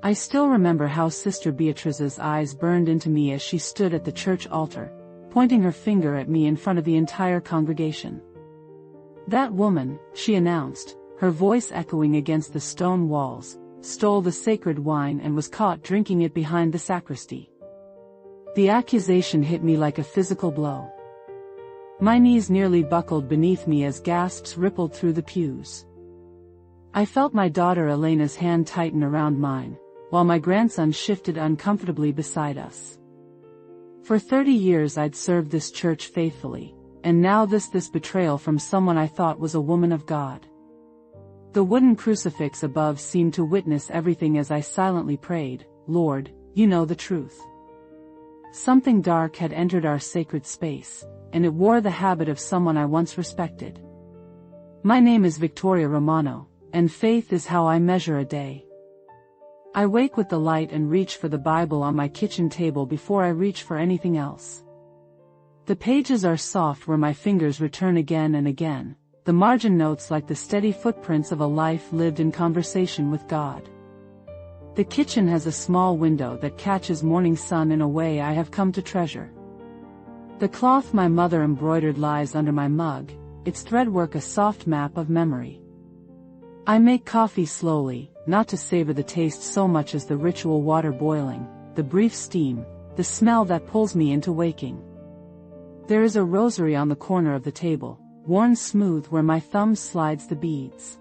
I still remember how Sister Beatriz's eyes burned into me as she stood at the church altar, pointing her finger at me in front of the entire congregation. "That woman," she announced, her voice echoing against the stone walls, "stole the sacred wine and was caught drinking it behind the sacristy." The accusation hit me like a physical blow. My knees nearly buckled beneath me as gasps rippled through the pews. I felt my daughter Elena's hand tighten around mine, while my grandson shifted uncomfortably beside us. For 30 years I'd served this church faithfully, and now this betrayal from someone I thought was a woman of God. The wooden crucifix above seemed to witness everything as I silently prayed, "Lord, you know the truth." Something dark had entered our sacred space, and it wore the habit of someone I once respected. My name is Victoria Romano, and faith is how I measure a day. I wake with the light and reach for the Bible on my kitchen table before I reach for anything else. The pages are soft where my fingers return again and again, the margin notes like the steady footprints of a life lived in conversation with God. The kitchen has a small window that catches morning sun in a way I have come to treasure. The cloth my mother embroidered lies under my mug, its threadwork a soft map of memory. I make coffee slowly, not to savor the taste so much as the ritual water boiling, the brief steam, the smell that pulls me into waking. There is a rosary on the corner of the table, worn smooth where my thumb slides the beads.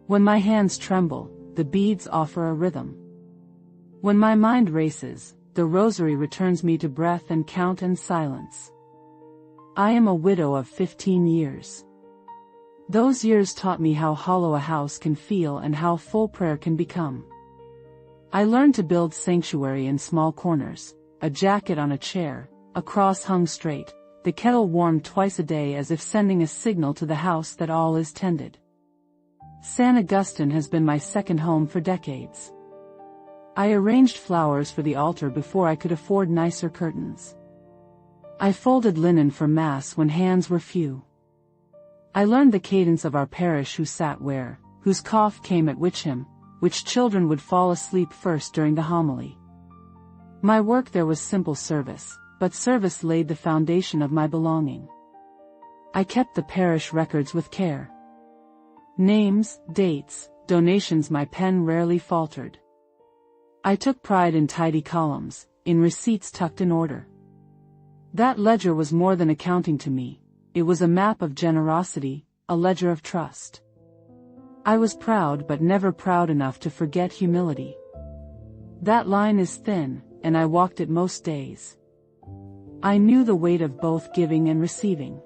When my hands tremble, the beads offer a rhythm. When my mind races, the rosary returns me to breath and count and silence. I am a widow of 15 years. Those years taught me how hollow a house can feel and how full prayer can become. I learned to build sanctuary in small corners, a jacket on a chair, a cross hung straight, the kettle warmed twice a day as if sending a signal to the house that all is tended. San Augustine has been my second home for decades. I arranged flowers for the altar before I could afford nicer curtains. I folded linen for Mass when hands were few. I learned the cadence of our parish, who sat where, whose cough came at which hymn, which children would fall asleep first during the homily. My work there was simple service, but service laid the foundation of my belonging. I kept the parish records with care. Names, dates, donations, my pen rarely faltered. I took pride in tidy columns, in receipts tucked in order. That ledger was more than accounting to me. It was a map of generosity, a ledger of trust. I was proud but never proud enough to forget humility. That line is thin, and I walked it most days. I knew the weight of both giving and receiving.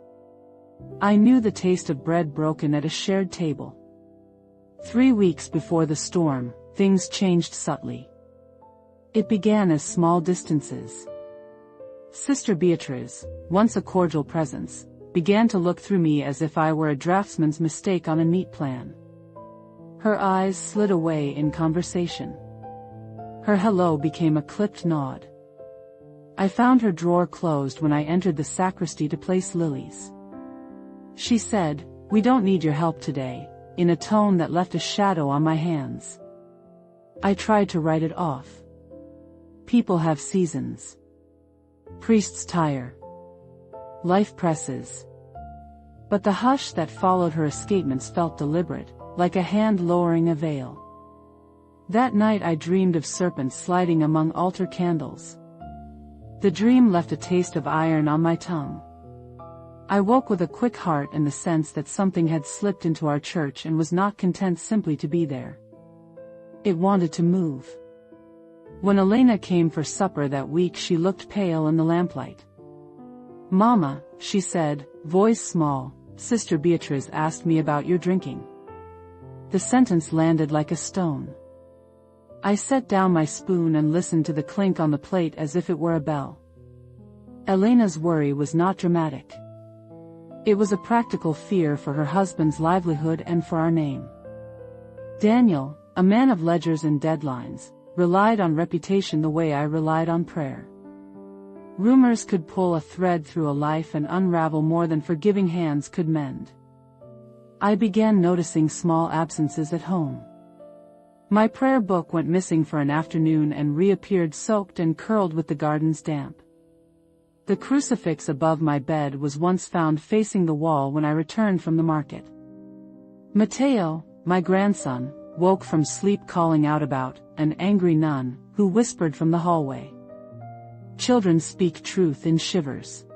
I knew the taste of bread broken at a shared table. 3 weeks before the storm, things changed subtly. It began as small distances. Sister Beatriz, once a cordial presence, began to look through me as if I were a draftsman's mistake on a neat plan. Her eyes slid away in conversation. Her hello became a clipped nod. I found her drawer closed when I entered the sacristy to place lilies. She said, "We don't need your help today," in a tone that left a shadow on my hands. I tried to write it off. People have seasons. Priests tire. Life presses. But the hush that followed her escapements felt deliberate, like a hand lowering a veil. That night I dreamed of serpents sliding among altar candles. The dream left a taste of iron on my tongue. I woke with a quick heart and the sense that something had slipped into our church and was not content simply to be there. It wanted to move. When Elena came for supper that week, she looked pale in the lamplight. "Mama," she said, voice small, "Sister Beatriz asked me about your drinking." The sentence landed like a stone. I set down my spoon and listened to the clink on the plate as if it were a bell. Elena's worry was not dramatic. It was a practical fear for her husband's livelihood and for our name. Daniel, a man of ledgers and deadlines, relied on reputation the way I relied on prayer. Rumors could pull a thread through a life and unravel more than forgiving hands could mend. I began noticing small absences at home. My prayer book went missing for an afternoon and reappeared soaked and curled with the garden's damp. The crucifix above my bed was once found facing the wall when I returned from the market. Mateo, my grandson, woke from sleep calling out about an angry nun, who whispered from the hallway. Children speak truth in shivers.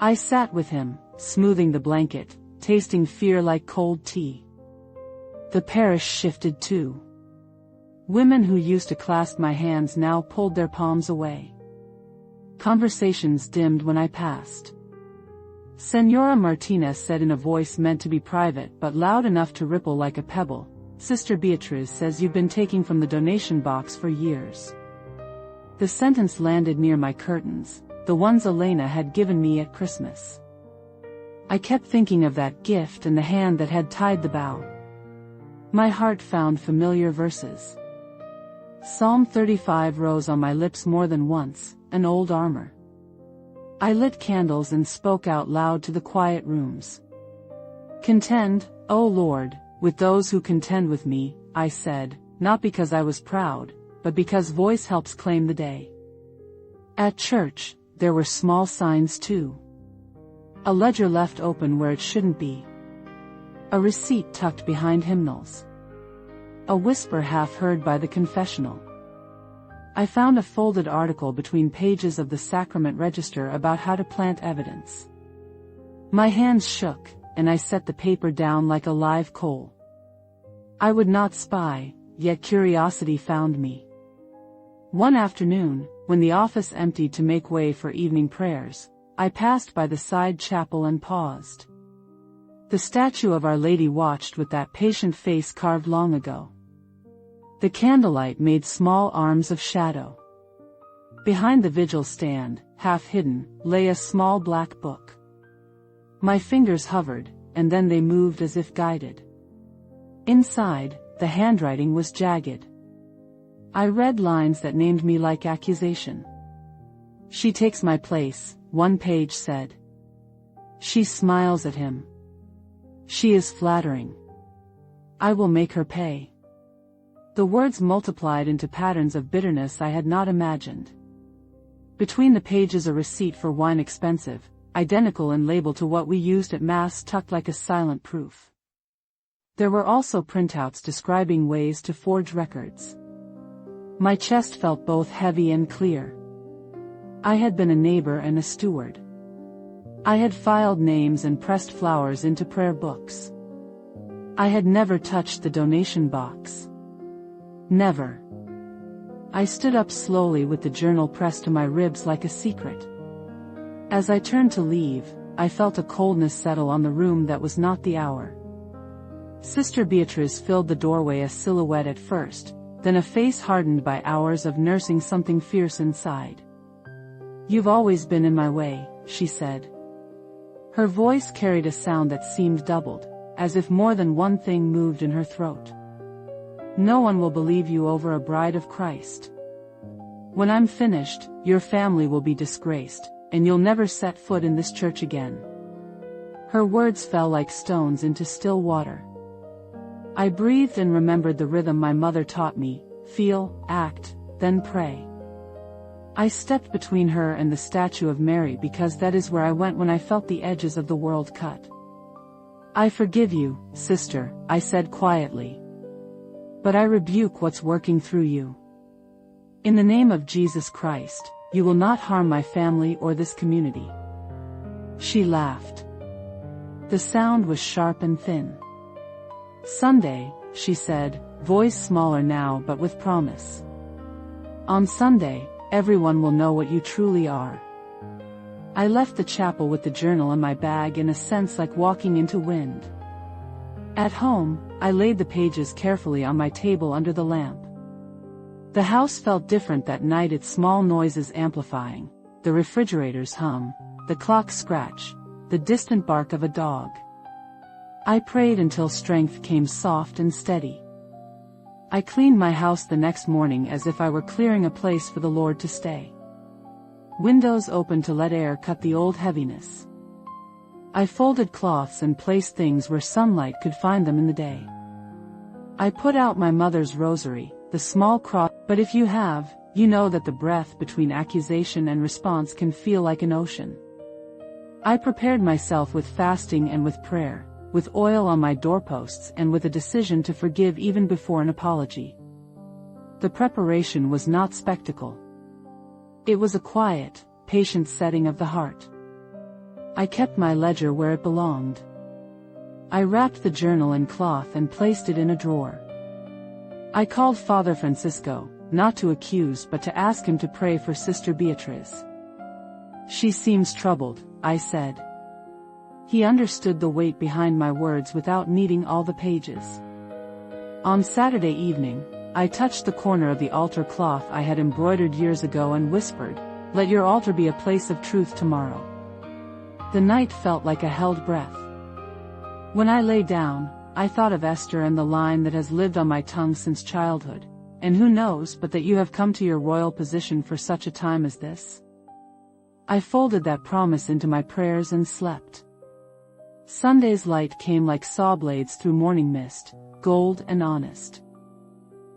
I sat with him, smoothing the blanket, tasting fear like cold tea. The parish shifted too. Women who used to clasp my hands now pulled their palms away. Conversations dimmed when I passed. Senora Martinez said in a voice meant to be private but loud enough to ripple like a pebble, "Sister Beatriz says you've been taking from the donation box for years." The sentence landed near my curtains, the ones Elena had given me at Christmas. I kept thinking of that gift and the hand that had tied the bow. My heart found familiar verses. Psalm 35 rose on my lips more than once, an old armor. I lit candles and spoke out loud to the quiet rooms. "Contend, O Lord, with those who contend with me," I said, not because I was proud, but because voice helps claim the day. At church, there were small signs too. A ledger left open where it shouldn't be. A receipt tucked behind hymnals. A whisper half heard by the confessional. I found a folded article between pages of the sacrament register about how to plant evidence. My hands shook, and I set the paper down like a live coal. I would not spy, yet curiosity found me. One afternoon, when the office emptied to make way for evening prayers, I passed by the side chapel and paused. The statue of Our Lady watched with that patient face carved long ago. The candlelight made small arms of shadow. Behind the vigil stand, half hidden, lay a small black book. My fingers hovered, and then they moved as if guided. Inside, the handwriting was jagged. I read lines that named me like accusation. "She takes my place," one page said. "She smiles at him. She is flattering. I will make her pay." The words multiplied into patterns of bitterness I had not imagined. Between the pages a receipt for wine expensive, identical in label to what we used at Mass tucked like a silent proof. There were also printouts describing ways to forge records. My chest felt both heavy and clear. I had been a neighbor and a steward. I had filed names and pressed flowers into prayer books. I had never touched the donation box. Never. I stood up slowly with the journal pressed to my ribs like a secret. As I turned to leave, I felt a coldness settle on the room that was not the hour. Sister Beatriz filled the doorway a silhouette at first, then a face hardened by hours of nursing something fierce inside. "You've always been in my way," she said. Her voice carried a sound that seemed doubled, as if more than one thing moved in her throat. "No one will believe you over a bride of Christ. When I'm finished, your family will be disgraced, and you'll never set foot in this church again." Her words fell like stones into still water. I breathed and remembered the rhythm my mother taught me: feel, act, then pray. I stepped between her and the statue of Mary because that is where I went when I felt the edges of the world cut. "I forgive you, sister," I said quietly. "But I rebuke what's working through you. In the name of Jesus Christ, you will not harm my family or this community." She laughed. The sound was sharp and thin. "Sunday," she said, voice smaller now but with promise. "On Sunday, everyone will know what you truly are." I left the chapel with the journal in my bag in a sense like walking into wind. At home, I laid the pages carefully on my table under the lamp. The house felt different that night, its small noises amplifying, the refrigerator's hum, the clock's scratch, the distant bark of a dog. I prayed until strength came soft and steady. I cleaned my house the next morning as if I were clearing a place for the Lord to stay. Windows opened to let air cut the old heaviness. I folded cloths and placed things where sunlight could find them in the day. I put out my mother's rosary, the small cross, but if you have, you know that the breath between accusation and response can feel like an ocean. I prepared myself with fasting and with prayer, with oil on my doorposts and with a decision to forgive even before an apology. The preparation was not spectacle. It was a quiet, patient setting of the heart. I kept my ledger where it belonged. I wrapped the journal in cloth and placed it in a drawer. I called Father Francisco, not to accuse but to ask him to pray for Sister Beatriz. She seems troubled, I said. He understood the weight behind my words without needing all the pages. On Saturday evening, I touched the corner of the altar cloth I had embroidered years ago and whispered, "Let your altar be a place of truth tomorrow." The night felt like a held breath. When I lay down, I thought of Esther and the line that has lived on my tongue since childhood, "And who knows but that you have come to your royal position for such a time as this?" I folded that promise into my prayers and slept. Sunday's light came like saw blades through morning mist, gold and honest.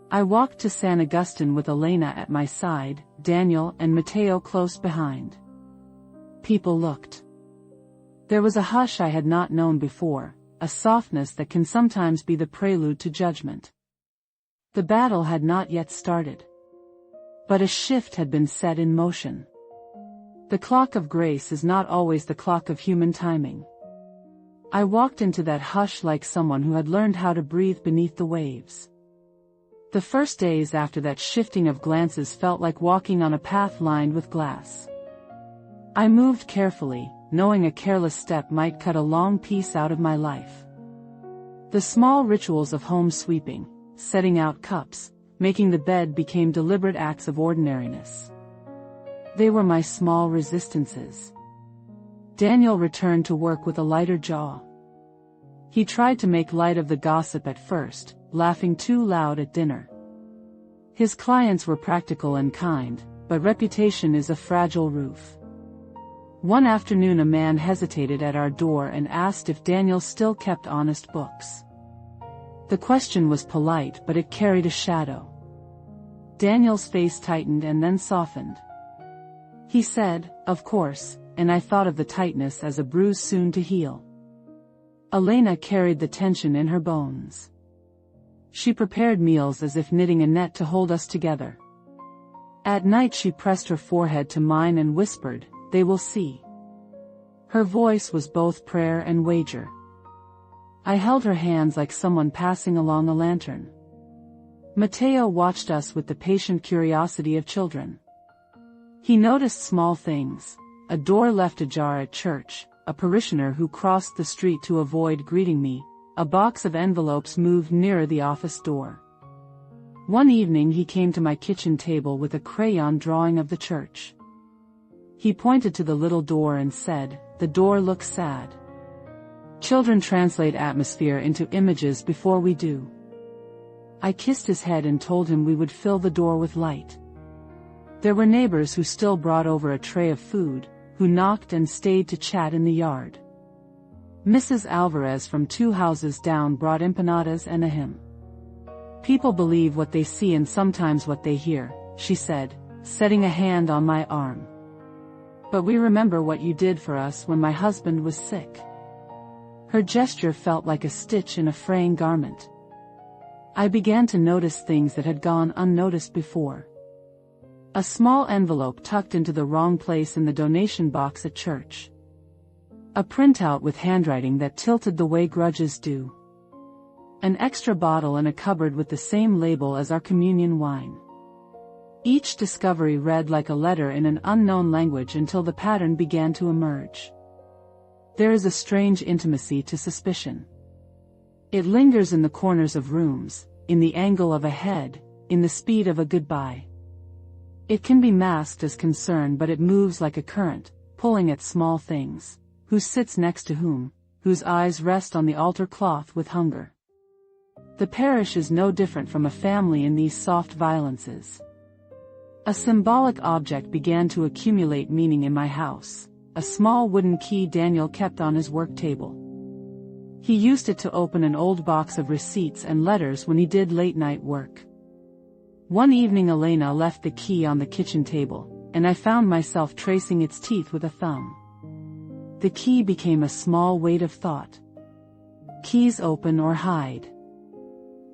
I walked to San Agustin with Elena at my side, Daniel and Mateo close behind. People looked. There was a hush I had not known before, a softness that can sometimes be the prelude to judgment. The battle had not yet started. But a shift had been set in motion. The clock of grace is not always the clock of human timing. I walked into that hush like someone who had learned how to breathe beneath the waves. The first days after that shifting of glances felt like walking on a path lined with glass. I moved carefully, knowing a careless step might cut a long piece out of my life. The small rituals of home sweeping, setting out cups, making the bed became deliberate acts of ordinariness. They were my small resistances. Daniel returned to work with a lighter jaw. He tried to make light of the gossip at first, laughing too loud at dinner. His clients were practical and kind, but reputation is a fragile roof. One afternoon a man hesitated at our door and asked if Daniel still kept honest books. The question was polite, but it carried a shadow. Daniel's face tightened and then softened. He said, "Of course," and I thought of the tightness as a bruise soon to heal. Elena carried the tension in her bones. She prepared meals as if knitting a net to hold us together. At night she pressed her forehead to mine and whispered, "They will see." Her voice was both prayer and wager. I held her hands like someone passing along a lantern. Mateo watched us with the patient curiosity of children. He noticed small things, a door left ajar at church, a parishioner who crossed the street to avoid greeting me, a box of envelopes moved nearer the office door. One evening he came to my kitchen table with a crayon drawing of the church. He pointed to the little door and said, "The door looks sad. Children translate atmosphere into images before we do." I kissed his head and told him we would fill the door with light. There were neighbors who still brought over a tray of food, who knocked and stayed to chat in the yard. Mrs. Alvarez from 2 houses down brought empanadas and a hymn. "People believe what they see and sometimes what they hear," she said, setting a hand on my arm. "But we remember what you did for us when my husband was sick." Her gesture felt like a stitch in a fraying garment. I began to notice things that had gone unnoticed before. A small envelope tucked into the wrong place in the donation box at church. A printout with handwriting that tilted the way grudges do. An extra bottle in a cupboard with the same label as our communion wine. Each discovery read like a letter in an unknown language until the pattern began to emerge. There is a strange intimacy to suspicion. It lingers in the corners of rooms, in the angle of a head, in the speed of a goodbye. It can be masked as concern, but it moves like a current, pulling at small things. Who sits next to whom, whose eyes rest on the altar cloth with hunger. The parish is no different from a family in these soft violences. A symbolic object began to accumulate meaning in my house, a small wooden key Daniel kept on his work table. He used it to open an old box of receipts and letters when he did late-night work. One evening Elena left the key on the kitchen table, and I found myself tracing its teeth with a thumb. The key became a small weight of thought. Keys open or hide.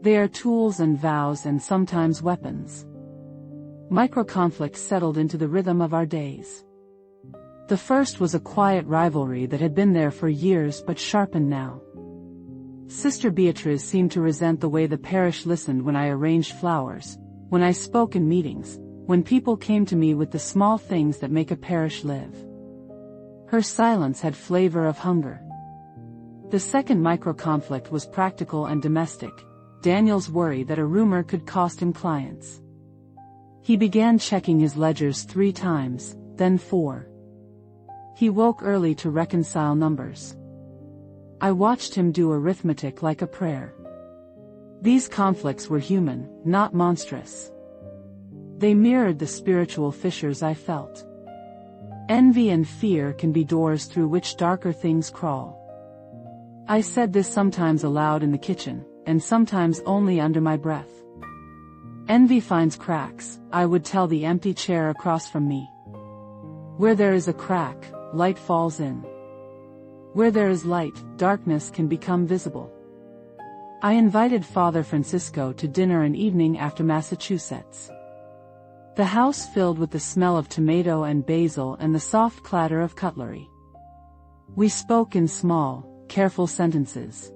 They are tools and vows and sometimes weapons. Micro-conflicts settled into the rhythm of our days. The first was a quiet rivalry that had been there for years but sharpened now. Sister Beatriz seemed to resent the way the parish listened when I arranged flowers, when I spoke in meetings, when people came to me with the small things that make a parish live. Her silence had flavor of hunger. The second micro-conflict was practical and domestic, Daniel's worry that a rumor could cost him clients. He began checking his ledgers 3 times, then 4. He woke early to reconcile numbers. I watched him do arithmetic like a prayer. These conflicts were human, not monstrous. They mirrored the spiritual fissures I felt. Envy and fear can be doors through which darker things crawl. I said this sometimes aloud in the kitchen, and sometimes only under my breath. Envy finds cracks, I would tell the empty chair across from me. Where there is a crack, light falls in. Where there is light, darkness can become visible. I invited Father Francisco to dinner an evening after Massachusetts. The house filled with the smell of tomato and basil and the soft clatter of cutlery. We spoke in small, careful sentences.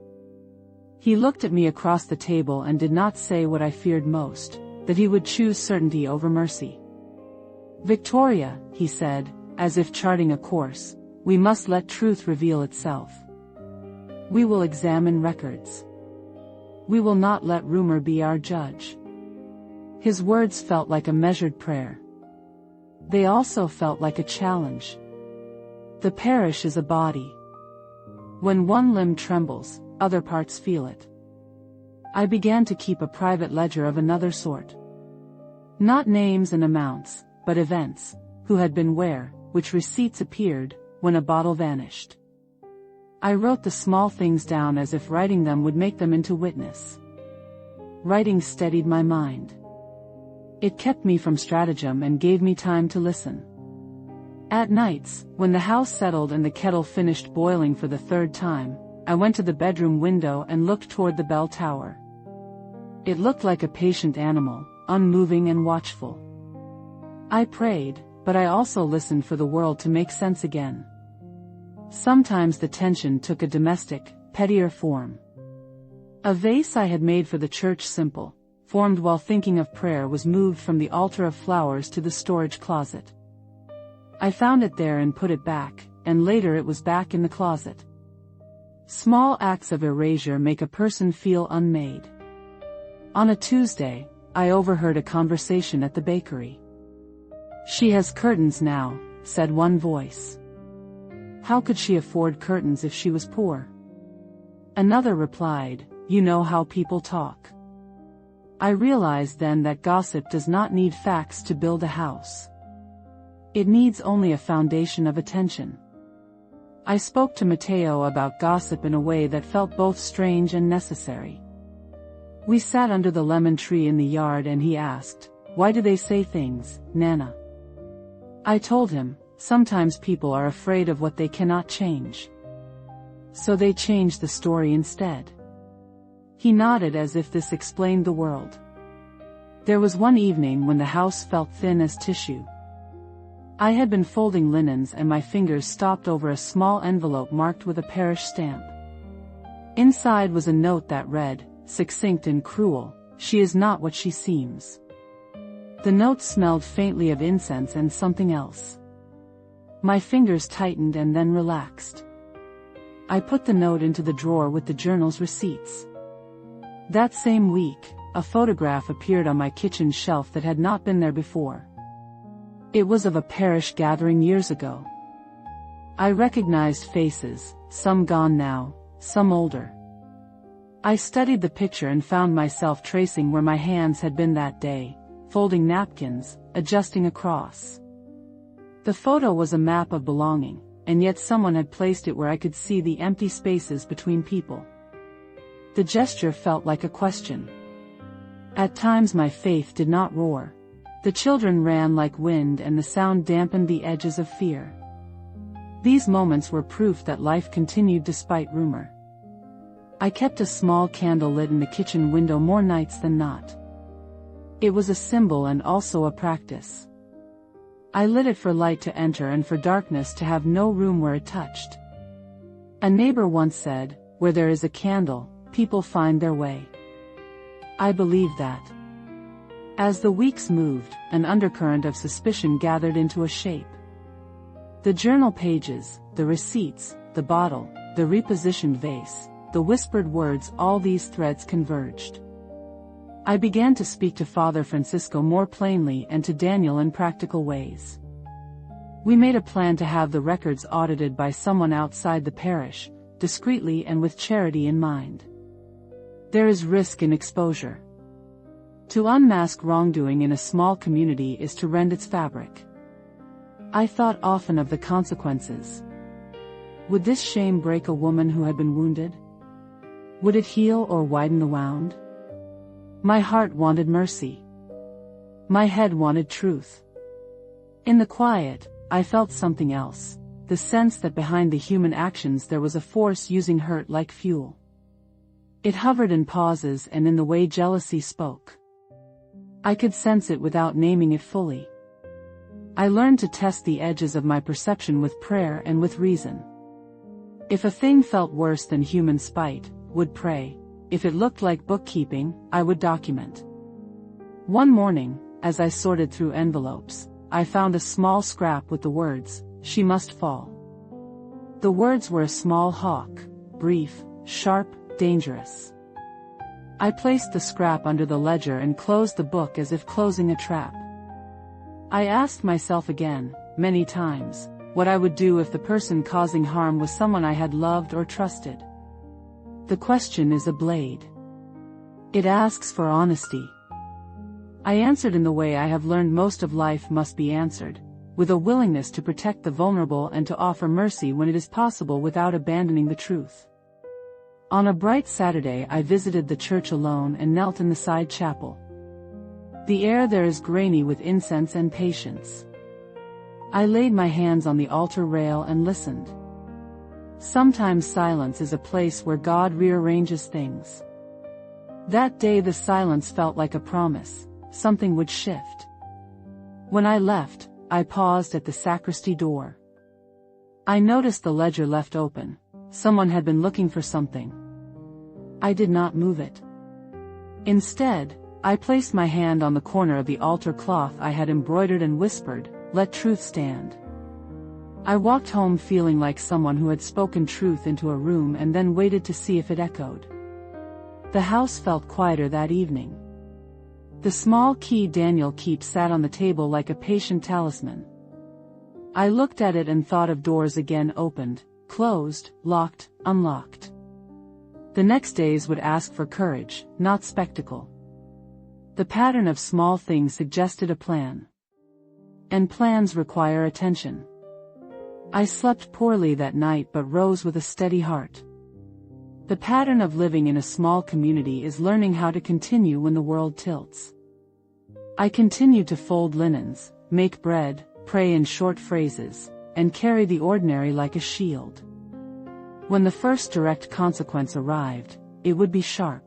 He looked at me across the table and did not say what I feared most, that he would choose certainty over mercy. "Victoria," he said, as if charting a course, "we must let truth reveal itself. We will examine records. We will not let rumor be our judge." His words felt like a measured prayer. They also felt like a challenge. The parish is a body. When one limb trembles, other parts feel it. I began to keep a private ledger of another sort. Not names and amounts, but events, who had been where, which receipts appeared, when a bottle vanished. I wrote the small things down as if writing them would make them into witness. Writing steadied my mind. It kept me from stratagem and gave me time to listen. At nights, when the house settled and the kettle finished boiling for the 3rd time, I went to the bedroom window and looked toward the bell tower. It looked like a patient animal, unmoving and watchful. I prayed, but I also listened for the world to make sense again. Sometimes the tension took a domestic, pettier form. A vase I had made for the church simple, formed while thinking of prayer, was moved from the altar of flowers to the storage closet. I found it there and put it back, and later it was back in the closet. Small acts of erasure make a person feel unmade. On a Tuesday, I overheard a conversation at the bakery. "She has curtains now," said one voice. "How could she afford curtains if she was poor?" Another replied, "You know how people talk." I realized then that gossip does not need facts to build a house. It needs only a foundation of attention. I spoke to Mateo about gossip in a way that felt both strange and necessary. We sat under the lemon tree in the yard and he asked, "Why do they say things, Nana?" I told him, "Sometimes people are afraid of what they cannot change. So they change the story instead." He nodded as if this explained the world. There was one evening when the house felt thin as tissue. I had been folding linens and my fingers stopped over a small envelope marked with a parish stamp. Inside was a note that read, succinct and cruel, "She is not what she seems." The note smelled faintly of incense and something else. My fingers tightened and then relaxed. I put the note into the drawer with the journal's receipts. That same week, a photograph appeared on my kitchen shelf that had not been there before. It was of a parish gathering years ago. I recognized faces, some gone now, some older. I studied the picture and found myself tracing where my hands had been that day, folding napkins, adjusting a cross. The photo was a map of belonging, and yet someone had placed it where I could see the empty spaces between people. The gesture felt like a question. At times my faith did not roar. The children ran like wind and the sound dampened the edges of fear. These moments were proof that life continued despite rumor. I kept a small candle lit in the kitchen window more nights than not. It was a symbol and also a practice. I lit it for light to enter and for darkness to have no room where it touched. A neighbor once said, "Where there is a candle, people find their way." I believed that. As the weeks moved, an undercurrent of suspicion gathered into a shape. The journal pages, the receipts, the bottle, the repositioned vase, the whispered words, all these threads converged. I began to speak to Father Francisco more plainly and to Daniel in practical ways. We made a plan to have the records audited by someone outside the parish, discreetly and with charity in mind. There is risk in exposure. To unmask wrongdoing in a small community is to rend its fabric. I thought often of the consequences. Would this shame break a woman who had been wounded? Would it heal or widen the wound? My heart wanted mercy. My head wanted truth. In the quiet, I felt something else, the sense that behind the human actions there was a force using hurt like fuel. It hovered in pauses and in the way jealousy spoke. I could sense it without naming it fully. I learned to test the edges of my perception with prayer and with reason. If a thing felt worse than human spite, would pray. If it looked like bookkeeping, I would document. One morning, as I sorted through envelopes, I found a small scrap with the words, "She must fall." The words were a small hawk, brief, sharp, dangerous. I placed the scrap under the ledger and closed the book as if closing a trap. I asked myself again, many times, what I would do if the person causing harm was someone I had loved or trusted. The question is a blade. It asks for honesty. I answered in the way I have learned most of life must be answered, with a willingness to protect the vulnerable and to offer mercy when it is possible without abandoning the truth. On a bright Saturday I visited the church alone and knelt in the side chapel. The air there is grainy with incense and patience. I laid my hands on the altar rail and listened. Sometimes silence is a place where God rearranges things. That day the silence felt like a promise, something would shift. When I left, I paused at the sacristy door. I noticed the ledger left open. Someone had been looking for something. I did not move it. Instead, I placed my hand on the corner of the altar cloth I had embroidered and whispered, "Let truth stand." I walked home feeling like someone who had spoken truth into a room and then waited to see if it echoed. The house felt quieter that evening. The small key Daniel keeps sat on the table like a patient talisman. I looked at it and thought of doors again opened, closed, locked, unlocked. The next days would ask for courage, not spectacle. The pattern of small things suggested a plan. And plans require attention. I slept poorly that night but rose with a steady heart. The pattern of living in a small community is learning how to continue when the world tilts. I continued to fold linens, make bread, pray in short phrases, and carry the ordinary like a shield. When the first direct consequence arrived, it would be sharp.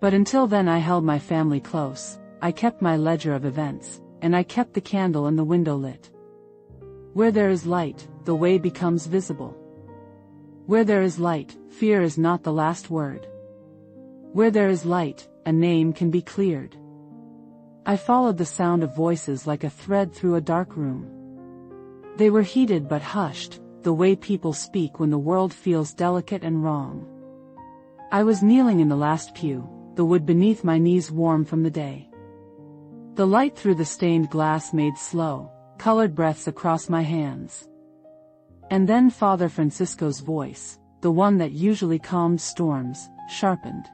But until then I held my family close, I kept my ledger of events, and I kept the candle in the window lit. Where there is light, the way becomes visible. Where there is light, fear is not the last word. Where there is light, a name can be cleared. I followed the sound of voices like a thread through a dark room. They were heated but hushed, the way people speak when the world feels delicate and wrong. I was kneeling in the last pew, the wood beneath my knees warm from the day. The light through the stained glass made slow, colored breaths across my hands. And then Father Francisco's voice, the one that usually calmed storms, sharpened.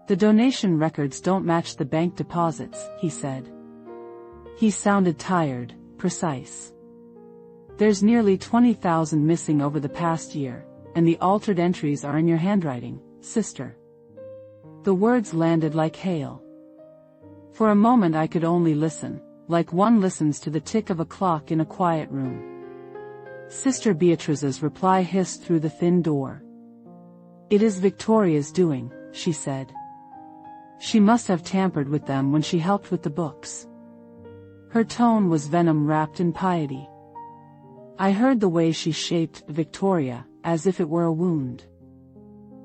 "The donation records don't match the bank deposits," he said. He sounded tired, precise. There's nearly 20,000 missing over the past year, and the altered entries are in your handwriting, sister. The words landed like hail. For a moment I could only listen, like one listens to the tick of a clock in a quiet room. Sister Beatriz's reply hissed through the thin door. "It is Victoria's doing," she said. "She must have tampered with them when she helped with the books." Her tone was venom wrapped in piety. I heard the way she shaped Victoria, as if it were a wound.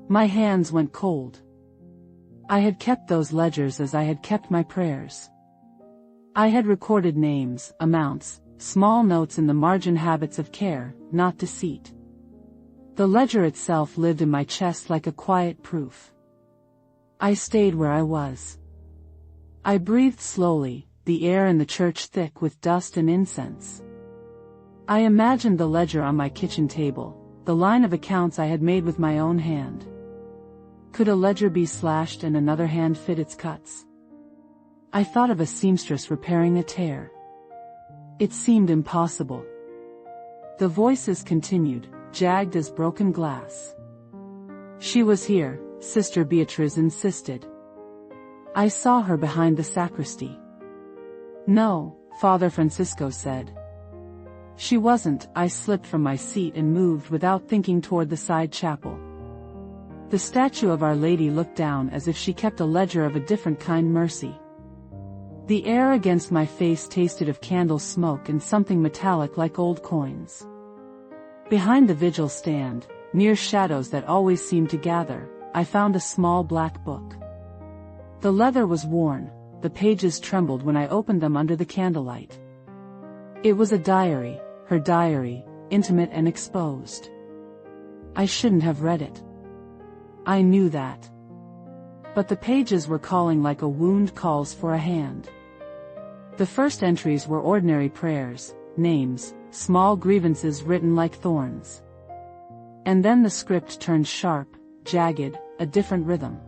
My hands went cold. I had kept those ledgers as I had kept my prayers. I had recorded names, amounts, small notes in the margin, habits of care, not deceit. The ledger itself lived in my chest like a quiet proof. I stayed where I was. I breathed slowly, the air in the church thick with dust and incense. I imagined the ledger on my kitchen table, the line of accounts I had made with my own hand. Could a ledger be slashed and another hand fit its cuts? I thought of a seamstress repairing a tear. It seemed impossible. The voices continued, jagged as broken glass. "She was here," Sister Beatriz insisted. "I saw her behind the sacristy." "No," Father Francisco said. "She wasn't." I slipped from my seat and moved without thinking toward the side chapel. The statue of Our Lady looked down as if she kept a ledger of a different kind, mercy. The air against my face tasted of candle smoke and something metallic like old coins. Behind the vigil stand, near shadows that always seemed to gather, I found a small black book. The leather was worn, the pages trembled when I opened them under the candlelight. It was a diary, her diary, intimate and exposed. I shouldn't have read it. I knew that. But the pages were calling like a wound calls for a hand. The first entries were ordinary prayers, names, small grievances written like thorns. And then the script turned sharp, jagged, a different rhythm.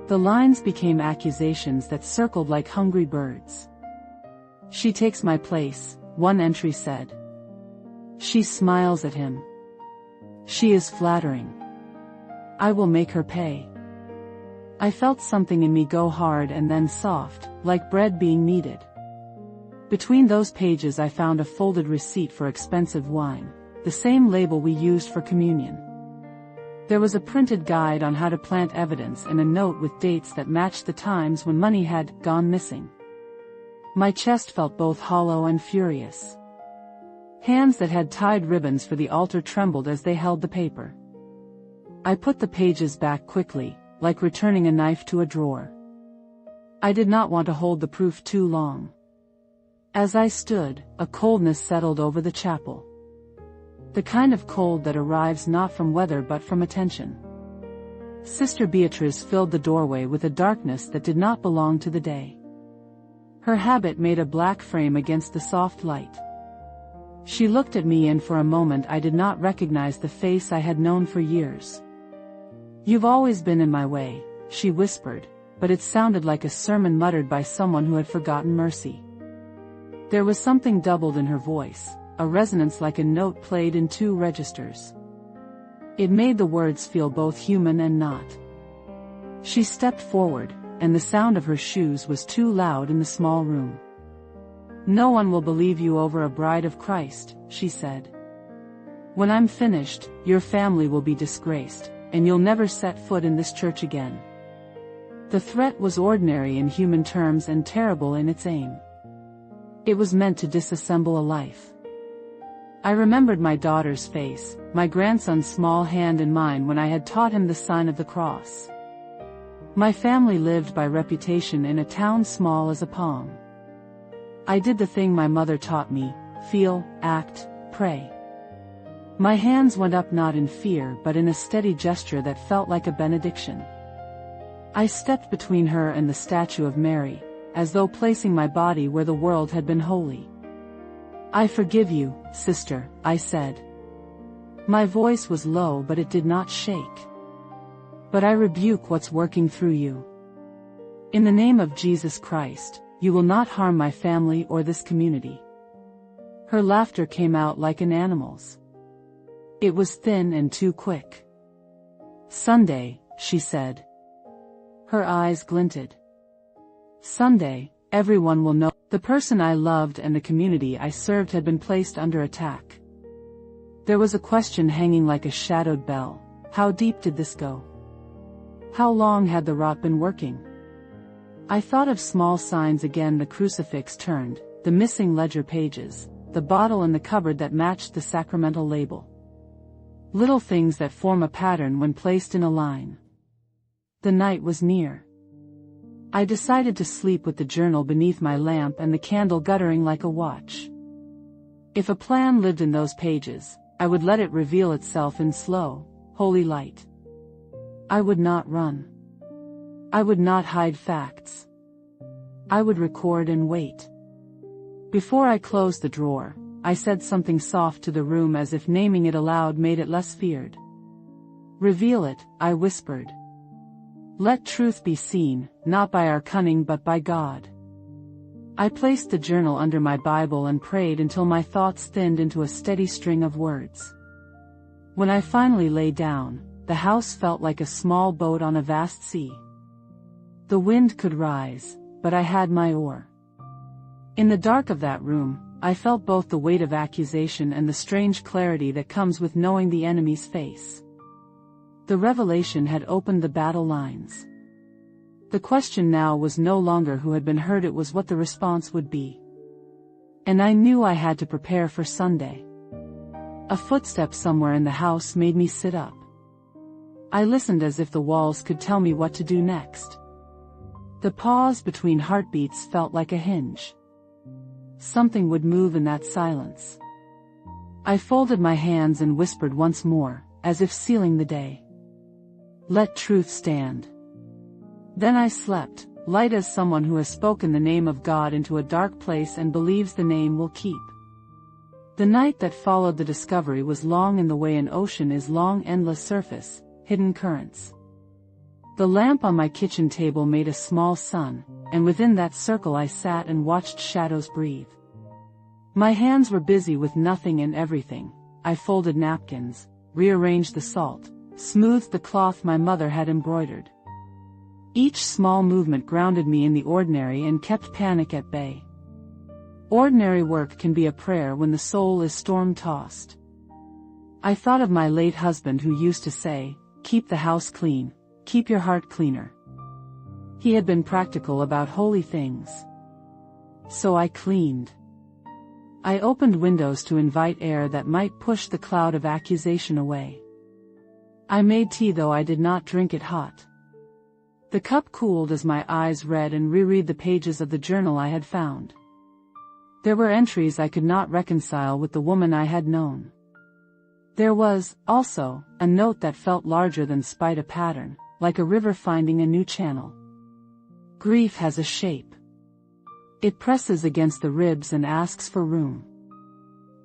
The lines became accusations that circled like hungry birds. "She takes my place," one entry said. "She smiles at him. She is flattering. I will make her pay." I felt something in me go hard and then soft, like bread being kneaded. Between those pages I found a folded receipt for expensive wine, the same label we used for communion. There was a printed guide on how to plant evidence and a note with dates that matched the times when money had gone missing. My chest felt both hollow and furious. Hands that had tied ribbons for the altar trembled as they held the paper. I put the pages back quickly, like returning a knife to a drawer. I did not want to hold the proof too long. As I stood, a coldness settled over the chapel. The kind of cold that arrives not from weather but from attention. Sister Beatriz filled the doorway with a darkness that did not belong to the day. Her habit made a black frame against the soft light. She looked at me and for a moment I did not recognize the face I had known for years. "You've always been in my way," she whispered, but it sounded like a sermon muttered by someone who had forgotten mercy. There was something doubled in her voice, a resonance like a note played in two registers. It made the words feel both human and not. She stepped forward, and the sound of her shoes was too loud in the small room. "No one will believe you over a bride of Christ," she said. "When I'm finished, your family will be disgraced, and you'll never set foot in this church again." The threat was ordinary in human terms and terrible in its aim. It was meant to disassemble a life. I remembered my daughter's face, my grandson's small hand in mine when I had taught him the sign of the cross. My family lived by reputation in a town small as a palm. I did the thing my mother taught me: feel, act, pray. My hands went up not in fear but in a steady gesture that felt like a benediction. I stepped between her and the statue of Mary, as though placing my body where the world had been holy. "I forgive you, sister," I said. My voice was low but it did not shake. "But I rebuke what's working through you. In the name of Jesus Christ, you will not harm my family or this community." Her laughter came out like an animal's. It was thin and too quick. "Sunday," she said. Her eyes glinted. "Sunday, everyone will know." The person I loved and the community I served had been placed under attack. There was a question hanging like a shadowed bell. How deep did this go? How long had the rot been working? I thought of small signs again: the crucifix turned, the missing ledger pages, the bottle in the cupboard that matched the sacramental label. Little things that form a pattern when placed in a line. The night was near. I decided to sleep with the journal beneath my lamp and the candle guttering like a watch. If a plan lived in those pages, I would let it reveal itself in slow, holy light. I would not run. I would not hide facts. I would record and wait. Before I closed the drawer, I said something soft to the room, as if naming it aloud made it less feared. "Reveal it," I whispered. "Let truth be seen, not by our cunning but by God." I placed the journal under my Bible and prayed until my thoughts thinned into a steady string of words. When I finally lay down, the house felt like a small boat on a vast sea. The wind could rise, but I had my oar. In the dark of that room, I felt both the weight of accusation and the strange clarity that comes with knowing the enemy's face. The revelation had opened the battle lines. The question now was no longer who had been hurt, it was what the response would be. And I knew I had to prepare for Sunday. A footstep somewhere in the house made me sit up. I listened as if the walls could tell me what to do next. The pause between heartbeats felt like a hinge. Something would move in that silence. I folded my hands and whispered once more, as if sealing the day. "Let truth stand." Then I slept, light as someone who has spoken the name of God into a dark place and believes the name will keep. The night that followed the discovery was long in the way an ocean is long: endless surface, hidden currents. The lamp on my kitchen table made a small sun, and within that circle I sat and watched shadows breathe. My hands were busy with nothing and everything. I folded napkins, rearranged the salt, smoothed the cloth my mother had embroidered. Each small movement grounded me in the ordinary and kept panic at bay. Ordinary work can be a prayer when the soul is storm-tossed. I thought of my late husband who used to say, "Keep the house clean, keep your heart cleaner." He had been practical about holy things. So I cleaned. I opened windows to invite air that might push the cloud of accusation away. I made tea, though I did not drink it hot. The cup cooled as my eyes read and reread the pages of the journal I had found. There were entries I could not reconcile with the woman I had known. There was, also, a note that felt larger than spite, a pattern, like a river finding a new channel. Grief has a shape. It presses against the ribs and asks for room.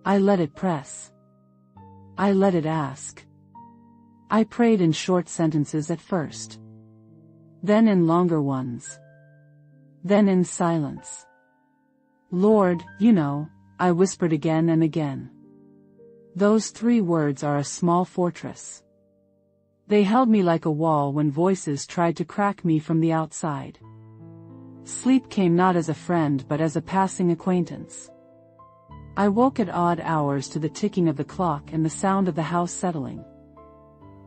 I let it press. I let it ask. I prayed in short sentences at first. Then in longer ones. Then in silence. "Lord, you know," I whispered again and again. Those 3 words are a small fortress. They held me like a wall when voices tried to crack me from the outside. Sleep came not as a friend but as a passing acquaintance. I woke at odd hours to the ticking of the clock and the sound of the house settling.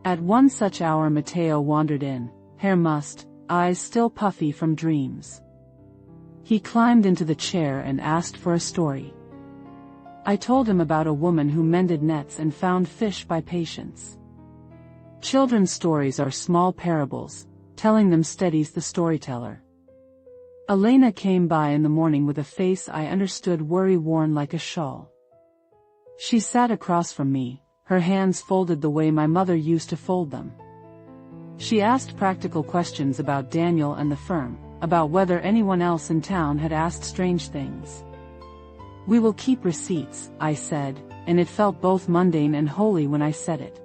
At one such hour Matteo wandered in, hair mussed, eyes still puffy from dreams. He climbed into the chair and asked for a story. I told him about a woman who mended nets and found fish by patience. Children's stories are small parables, telling them steadies the storyteller. Elena came by in the morning with a face I understood, worry-worn like a shawl. She sat across from me, her hands folded the way my mother used to fold them. She asked practical questions about Daniel and the firm, about whether anyone else in town had asked strange things. "We will keep receipts," I said, and it felt both mundane and holy when I said it.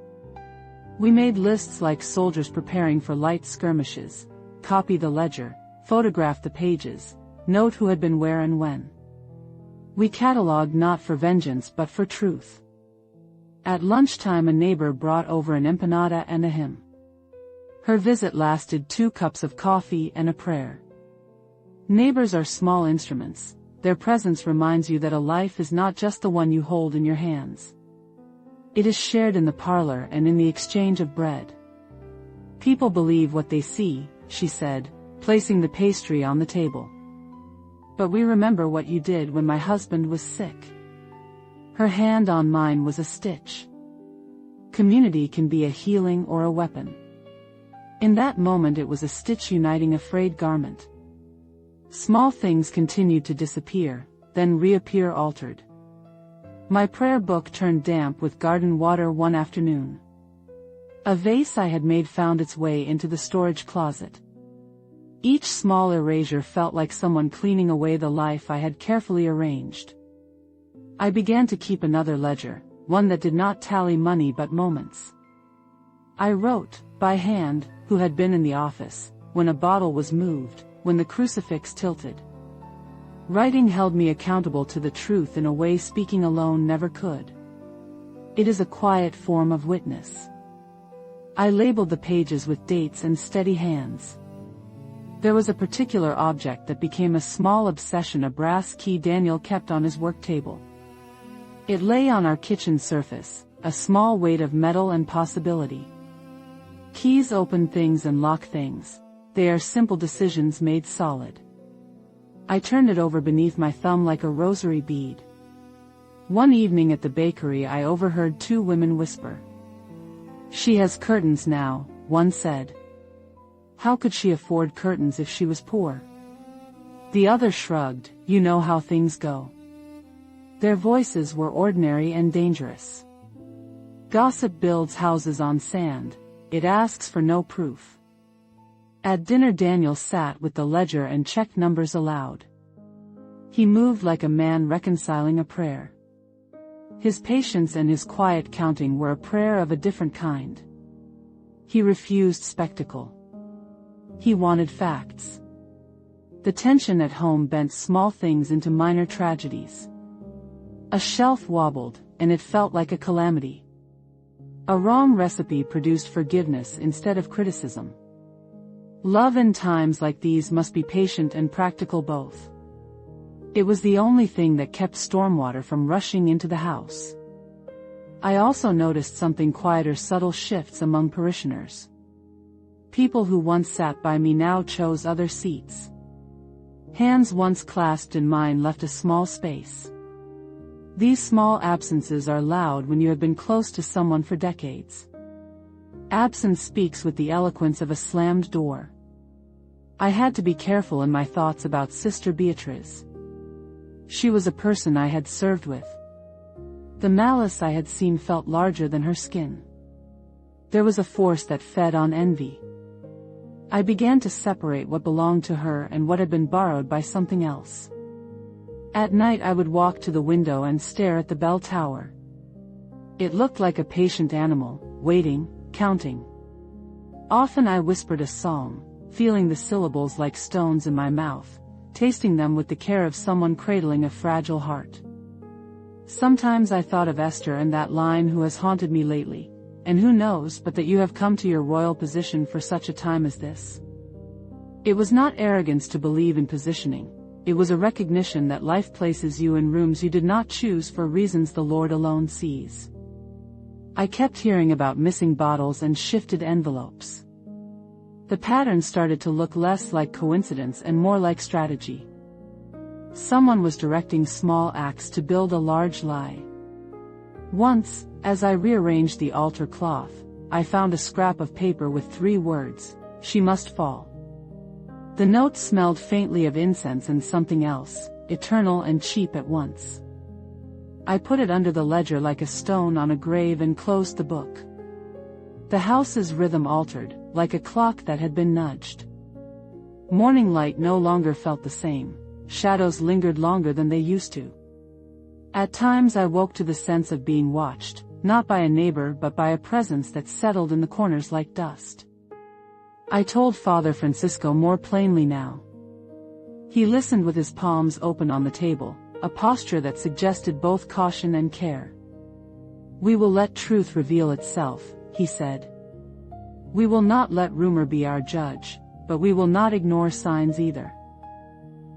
We made lists like soldiers preparing for light skirmishes: copy the ledger, photograph the pages, note who had been where and when. We cataloged not for vengeance but for truth. At lunchtime a neighbor brought over an empanada and a hymn. Her visit lasted 2 cups of coffee and a prayer. Neighbors are small instruments. Their presence reminds you that a life is not just the one you hold in your hands. It is shared in the parlor and in the exchange of bread. People believe what they see, she said, placing the pastry on the table. But we remember what you did when my husband was sick. Her hand on mine was a stitch. Community can be a healing or a weapon. In that moment it was a stitch uniting a frayed garment. Small things continued to disappear, then reappear altered. My prayer book turned damp with garden water one afternoon. A vase I had made found its way into the storage closet. Each small erasure felt like someone cleaning away the life I had carefully arranged. I began to keep another ledger, one that did not tally money but moments. I wrote, by hand, who had been in the office, when a bottle was moved, when the crucifix tilted. Writing held me accountable to the truth in a way speaking alone never could. It is a quiet form of witness. I labeled the pages with dates and steady hands. There was a particular object that became a small obsession, a brass key Daniel kept on his work table. It lay on our kitchen surface, a small weight of metal and possibility. Keys open things and lock things. They are simple decisions made solid. I turned it over beneath my thumb like a rosary bead. One evening at the bakery I overheard 2 women whisper. "She has curtains now," one said. "How could she afford curtains if she was poor?" The other shrugged, "You know how things go." Their voices were ordinary and dangerous. Gossip builds houses on sand. It asks for no proof. At dinner Daniel sat with the ledger and checked numbers aloud. He moved like a man reconciling a prayer. His patience and his quiet counting were a prayer of a different kind. He refused spectacle. He wanted facts. The tension at home bent small things into minor tragedies. A shelf wobbled, and it felt like a calamity. A wrong recipe produced forgiveness instead of criticism. Love in times like these must be patient and practical both. It was the only thing that kept stormwater from rushing into the house. I also noticed something quieter, subtle shifts among parishioners. People who once sat by me now chose other seats. Hands once clasped in mine left a small space. These small absences are loud when you have been close to someone for decades. Absence speaks with the eloquence of a slammed door. I had to be careful in my thoughts about Sister Beatriz. She was a person I had served with. The malice I had seen felt larger than her skin. There was a force that fed on envy. I began to separate what belonged to her and what had been borrowed by something else. At night I would walk to the window and stare at the bell tower. It looked like a patient animal, waiting, counting. Often I whispered a song, feeling the syllables like stones in my mouth, tasting them with the care of someone cradling a fragile heart. Sometimes I thought of Esther and that line, "Who has haunted me lately, and who knows but that you have come to your royal position for such a time as this." It was not arrogance to believe in positioning. It was a recognition that life places you in rooms you did not choose for reasons the Lord alone sees. I kept hearing about missing bottles and shifted envelopes. The pattern started to look less like coincidence and more like strategy. Someone was directing small acts to build a large lie. Once, as I rearranged the altar cloth, I found a scrap of paper with 3 words, "She must fall." The note smelled faintly of incense and something else, eternal and cheap at once. I put it under the ledger like a stone on a grave and closed the book. The house's rhythm altered, like a clock that had been nudged. Morning light no longer felt the same. Shadows lingered longer than they used to. At times I woke to the sense of being watched, not by a neighbor but by a presence that settled in the corners like dust. I told Father Francisco more plainly now. He listened with his palms open on the table, a posture that suggested both caution and care. "We will let truth reveal itself," he said. "We will not let rumor be our judge, but we will not ignore signs either.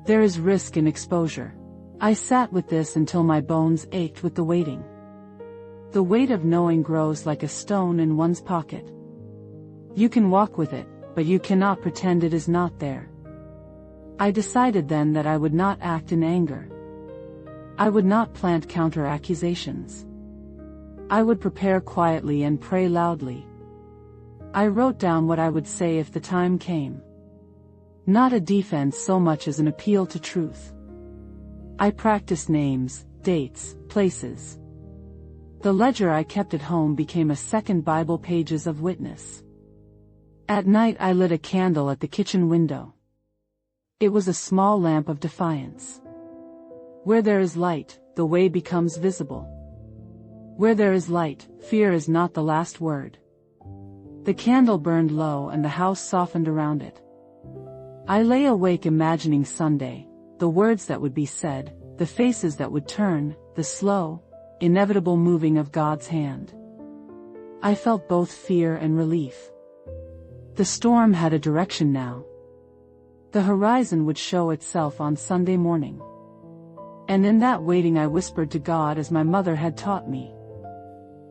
There is risk in exposure." I sat with this until my bones ached with the waiting. The weight of knowing grows like a stone in one's pocket. You can walk with it, but you cannot pretend it is not there. I decided then that I would not act in anger. I would not plant counter-accusations. I would prepare quietly and pray loudly. I wrote down what I would say if the time came. Not a defense so much as an appeal to truth. I practiced names, dates, places. The ledger I kept at home became a second Bible pages of witness. At night I lit a candle at the kitchen window. It was a small lamp of defiance. Where there is light, the way becomes visible. Where there is light, fear is not the last word. The candle burned low and the house softened around it. I lay awake imagining Sunday, the words that would be said, the faces that would turn, the slow, inevitable moving of God's hand. I felt both fear and relief. The storm had a direction now. The horizon would show itself on Sunday morning. And in that waiting I whispered to God as my mother had taught me.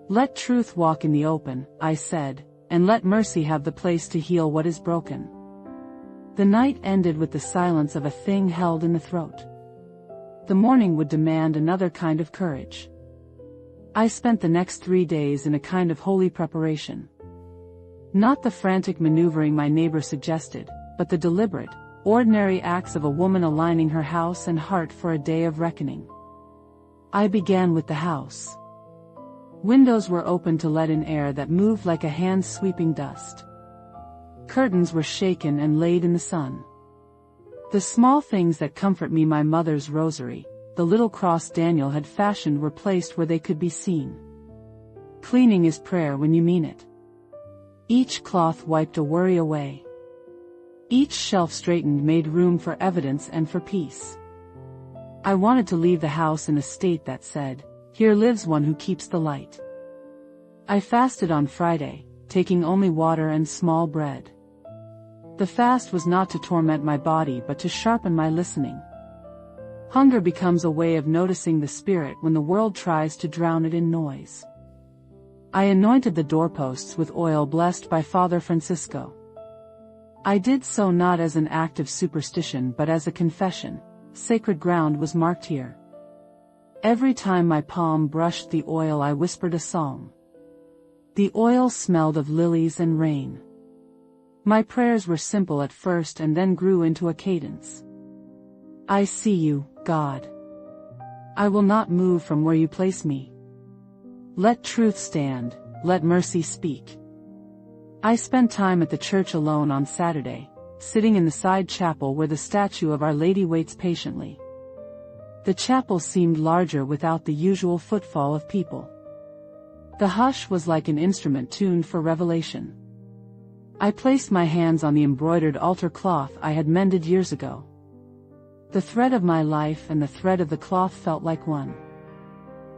"Let truth walk in the open," I said, "and let mercy have the place to heal what is broken." The night ended with the silence of a thing held in the throat. The morning would demand another kind of courage. I spent the next 3 days in a kind of holy preparation. Not the frantic maneuvering my neighbor suggested, but the deliberate, ordinary acts of a woman aligning her house and heart for a day of reckoning. I began with the house. Windows were open to let in air that moved like a hand sweeping dust. Curtains were shaken and laid in the sun. The small things that comfort me, my mother's rosary, the little cross Daniel had fashioned, were placed where they could be seen. Cleaning is prayer when you mean it. Each cloth wiped a worry away. Each shelf straightened made room for evidence and for peace. I wanted to leave the house in a state that said, "Here lives one who keeps the light." I fasted on Friday, taking only water and small bread. The fast was not to torment my body but to sharpen my listening. Hunger becomes a way of noticing the spirit when the world tries to drown it in noise. I anointed the doorposts with oil blessed by Father Francisco. I did so not as an act of superstition but as a confession. Sacred ground was marked here. Every time my palm brushed the oil I whispered a psalm. The oil smelled of lilies and rain. My prayers were simple at first and then grew into a cadence. "I see you, God. I will not move from where you place me. Let truth stand, let mercy speak." I spent time at the church alone on Saturday, sitting in the side chapel where the statue of Our Lady waits patiently. The chapel seemed larger without the usual footfall of people. The hush was like an instrument tuned for revelation. I placed my hands on the embroidered altar cloth I had mended years ago. The thread of my life and the thread of the cloth felt like one.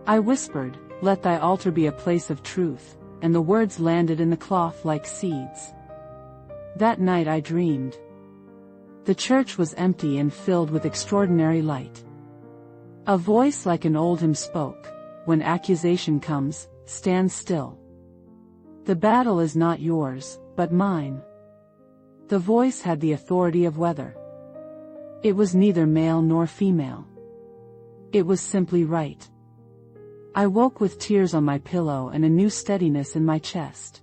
I whispered, "Let thy altar be a place of truth," and the words landed in the cloth like seeds. That night I dreamed. The church was empty and filled with extraordinary light. A voice like an old hymn spoke, "When accusation comes, stand still. The battle is not yours, but mine." The voice had the authority of weather. It was neither male nor female. It was simply right. I woke with tears on my pillow and a new steadiness in my chest.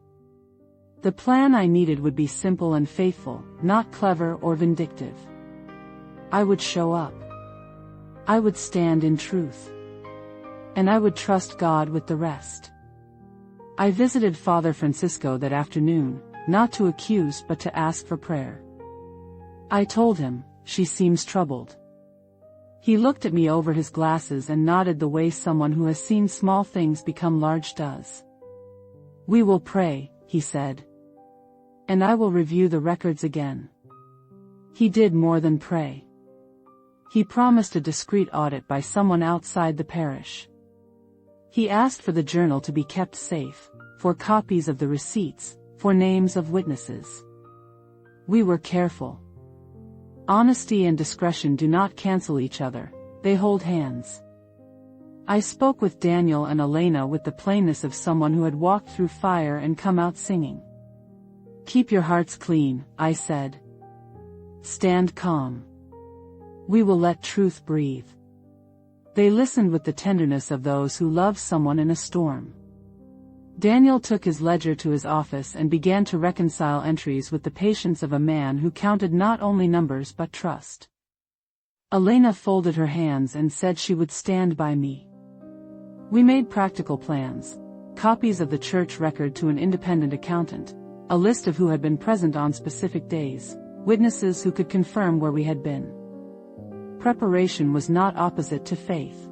The plan I needed would be simple and faithful, not clever or vindictive. I would show up. I would stand in truth. And I would trust God with the rest. I visited Father Francisco that afternoon, not to accuse but to ask for prayer. I told him, "She seems troubled." He looked at me over his glasses and nodded the way someone who has seen small things become large does. "We will pray," he said. "And I will review the records again." He did more than pray. He promised a discreet audit by someone outside the parish. He asked for the journal to be kept safe, for copies of the receipts, for names of witnesses. We were careful. Honesty and discretion do not cancel each other, they hold hands. I spoke with Daniel and Elena with the plainness of someone who had walked through fire and come out singing. Keep your hearts clean, I said. Stand calm. We will let truth breathe. They listened with the tenderness of those who love someone in a storm. Daniel took his ledger to his office and began to reconcile entries with the patience of a man who counted not only numbers but trust. Elena folded her hands and said she would stand by me. We made practical plans, copies of the church record to an independent accountant, a list of who had been present on specific days, witnesses who could confirm where we had been. Preparation was not opposite to faith.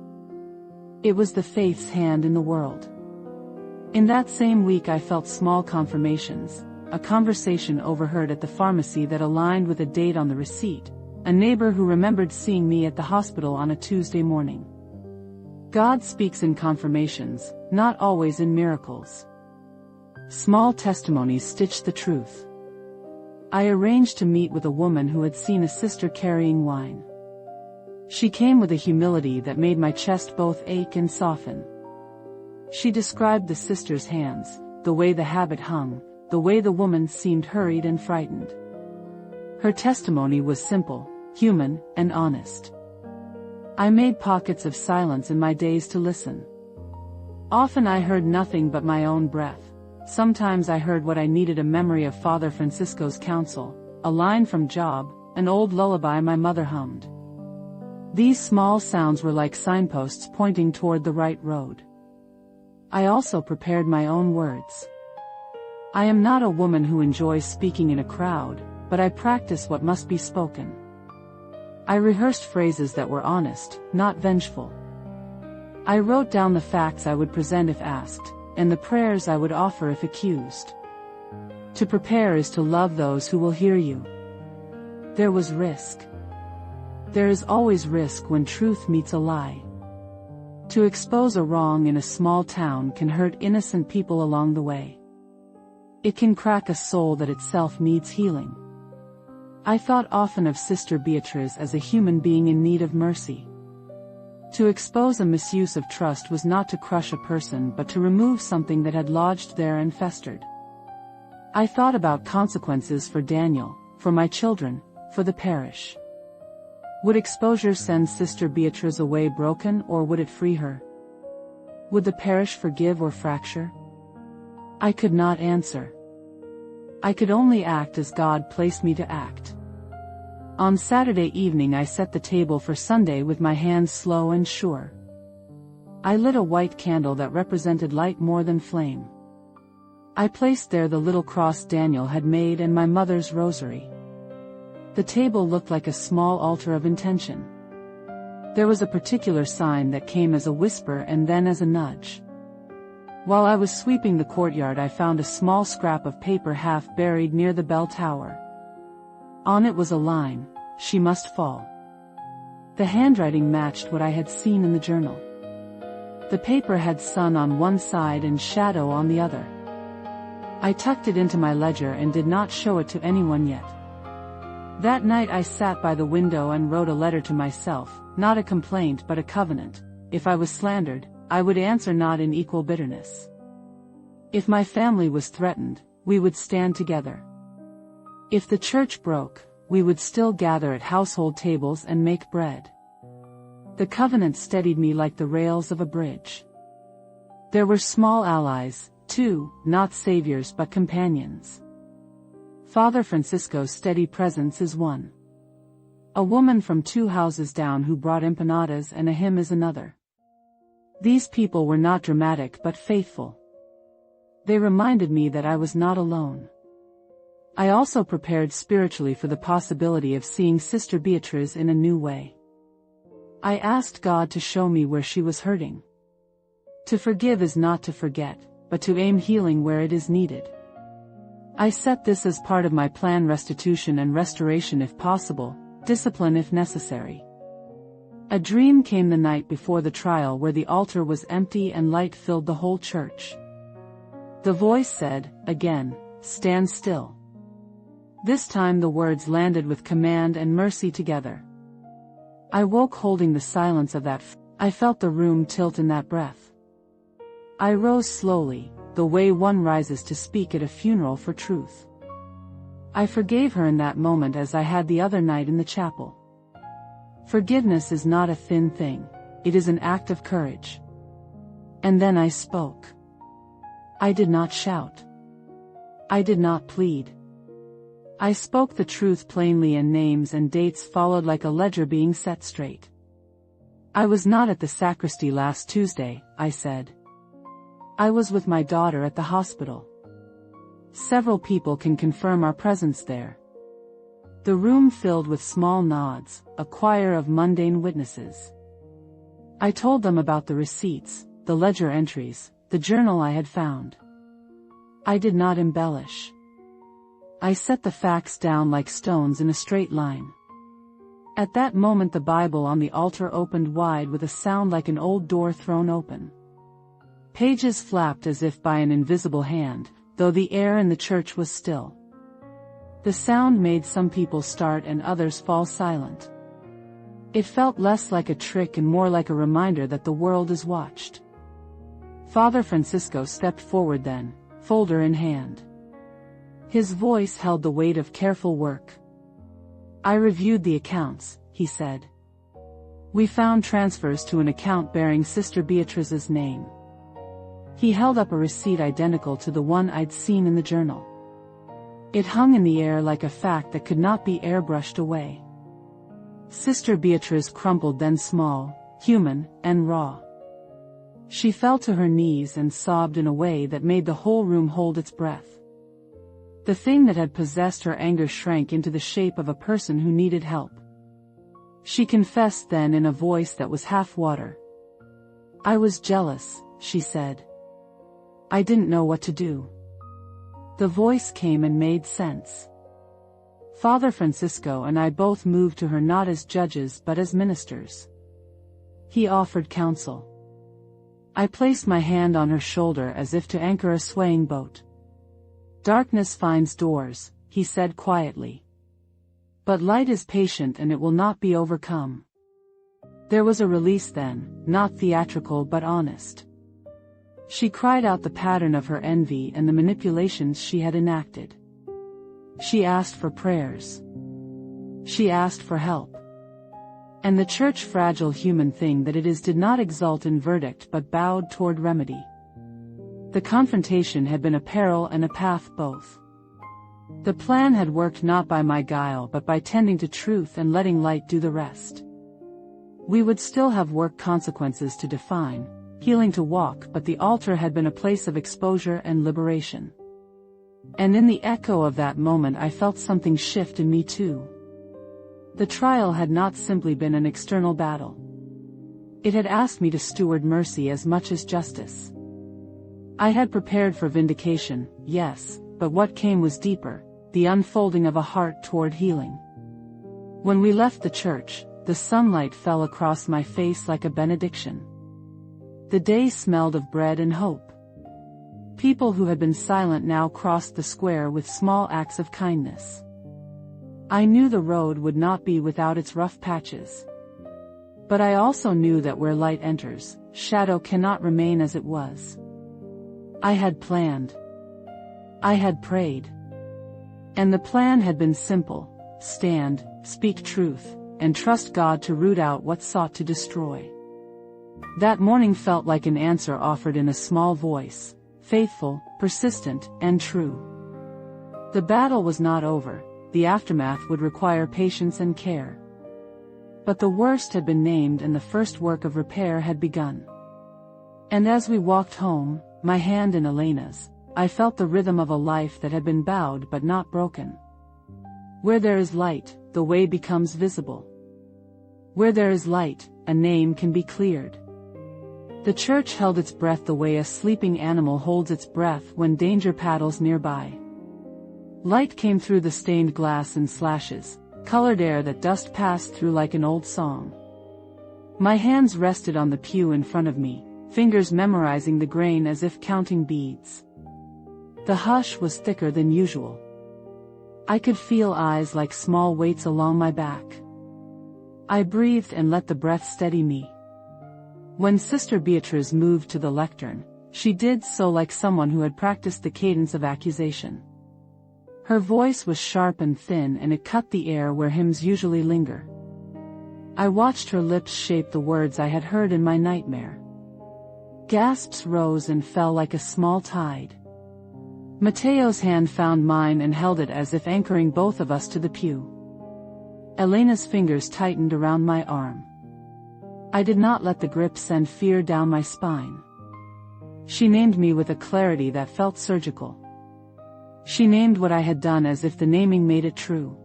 It was the faith's hand in the world. In that same week I felt small confirmations, a conversation overheard at the pharmacy that aligned with a date on the receipt, a neighbor who remembered seeing me at the hospital on a Tuesday morning. God speaks in confirmations, not always in miracles. Small testimonies stitch the truth. I arranged to meet with a woman who had seen a sister carrying wine. She came with a humility that made my chest both ache and soften. She described the sister's hands, the way the habit hung, the way the woman seemed hurried and frightened. Her testimony was simple, human, and honest. I made pockets of silence in my days to listen. Often I heard nothing but my own breath. Sometimes I heard what I needed: a memory of Father Francisco's counsel, a line from Job, an old lullaby my mother hummed. These small sounds were like signposts pointing toward the right road. I also prepared my own words. I am not a woman who enjoys speaking in a crowd, but I practice what must be spoken. I rehearsed phrases that were honest, not vengeful. I wrote down the facts I would present if asked, and the prayers I would offer if accused. To prepare is to love those who will hear you. There was risk. There is always risk when truth meets a lie. To expose a wrong in a small town can hurt innocent people along the way. It can crack a soul that itself needs healing. I thought often of Sister Beatriz as a human being in need of mercy. To expose a misuse of trust was not to crush a person but to remove something that had lodged there and festered. I thought about consequences for Daniel, for my children, for the parish. Would exposure send Sister Beatriz away broken, or would it free her? Would the parish forgive or fracture? I could not answer. I could only act as God placed me to act. On Saturday evening I set the table for Sunday with my hands slow and sure. I lit a white candle that represented light more than flame. I placed there the little cross Daniel had made and my mother's rosary. The table looked like a small altar of intention. There was a particular sign that came as a whisper and then as a nudge. While I was sweeping the courtyard I found a small scrap of paper half buried near the bell tower. On it was a line, "She must fall." The handwriting matched what I had seen in the journal. The paper had sun on one side and shadow on the other. I tucked it into my ledger and did not show it to anyone yet. That night I sat by the window and wrote a letter to myself, not a complaint but a covenant. If I was slandered, I would answer not in equal bitterness. If my family was threatened, we would stand together. If the church broke, we would still gather at household tables and make bread. The covenant steadied me like the rails of a bridge. There were small allies, too, not saviors but companions. Father Francisco's steady presence is one. A woman from 2 houses down who brought empanadas and a hymn is another. These people were not dramatic but faithful. They reminded me that I was not alone. I also prepared spiritually for the possibility of seeing Sister Beatriz in a new way. I asked God to show me where she was hurting. To forgive is not to forget, but to aim healing where it is needed. I set this as part of my plan: restitution and restoration if possible, discipline if necessary. A dream came the night before the trial where the altar was empty and light filled the whole church. The voice said, again, "Stand still." This time the words landed with command and mercy together. I woke holding the silence of that. I felt the room tilt in that breath. I rose slowly, the way one rises to speak at a funeral for truth. I forgave her in that moment as I had the other night in the chapel. Forgiveness is not a thin thing, it is an act of courage. And then I spoke. I did not shout. I did not plead. I spoke the truth plainly, and names and dates followed like a ledger being set straight. "I was not at the sacristy last Tuesday," I said. "I was with my daughter at the hospital. Several people can confirm our presence there." The room filled with small nods, a choir of mundane witnesses. I told them about the receipts, the ledger entries, the journal I had found. I did not embellish. I set the facts down like stones in a straight line. At that moment the Bible on the altar opened wide with a sound like an old door thrown open. Pages flapped as if by an invisible hand, though the air in the church was still. The sound made some people start and others fall silent. It felt less like a trick and more like a reminder that the world is watched. Father Francisco stepped forward then, folder in hand. His voice held the weight of careful work. "I reviewed the accounts," he said. "We found transfers to an account bearing Sister Beatriz's name." He held up a receipt identical to the one I'd seen in the journal. It hung in the air like a fact that could not be airbrushed away. Sister Beatriz crumpled, then small, human, and raw. She fell to her knees and sobbed in a way that made the whole room hold its breath. The thing that had possessed her anger shrank into the shape of a person who needed help. She confessed then in a voice that was half water. "I was jealous," she said. "I didn't know what to do." The voice came and made sense. Father Francisco and I both moved to her not as judges but as ministers. He offered counsel. I placed my hand on her shoulder as if to anchor a swaying boat. "Darkness finds doors," he said quietly. "But light is patient and it will not be overcome." There was a release then, not theatrical but honest. She cried out the pattern of her envy and the manipulations she had enacted. She asked for prayers. She asked for help. And the church, fragile human thing that it is, did not exult in verdict but bowed toward remedy. The confrontation had been a peril and a path both. The plan had worked not by my guile but by tending to truth and letting light do the rest. We would still have work, consequences to define, healing to walk, but the altar had been a place of exposure and liberation. And in the echo of that moment I felt something shift in me too. The trial had not simply been an external battle. It had asked me to steward mercy as much as justice. I had prepared for vindication, yes, but what came was deeper, the unfolding of a heart toward healing. When we left the church, the sunlight fell across my face like a benediction. The day smelled of bread and hope. People who had been silent now crossed the square with small acts of kindness. I knew the road would not be without its rough patches. But I also knew that where light enters, shadow cannot remain as it was. I had planned. I had prayed. And the plan had been simple: stand, speak truth, and trust God to root out what sought to destroy. That morning felt like an answer offered in a small voice, faithful, persistent, and true. The battle was not over, the aftermath would require patience and care. But the worst had been named and the first work of repair had begun. And as we walked home, my hand in Elena's, I felt the rhythm of a life that had been bowed but not broken. Where there is light, the way becomes visible. Where there is light, a name can be cleared. The church held its breath the way a sleeping animal holds its breath when danger paddles nearby. Light came through the stained glass in slashes, colored air that dust passed through like an old song. My hands rested on the pew in front of me, fingers memorizing the grain as if counting beads. The hush was thicker than usual. I could feel eyes like small weights along my back. I breathed and let the breath steady me. When Sister Beatriz moved to the lectern, she did so like someone who had practiced the cadence of accusation. Her voice was sharp and thin, and it cut the air where hymns usually linger. I watched her lips shape the words I had heard in my nightmare. Gasps rose and fell like a small tide. Mateo's hand found mine and held it as if anchoring both of us to the pew. Elena's fingers tightened around my arm. I did not let the grip send fear down my spine. She named me with a clarity that felt surgical. She named what I had done as if the naming made it true.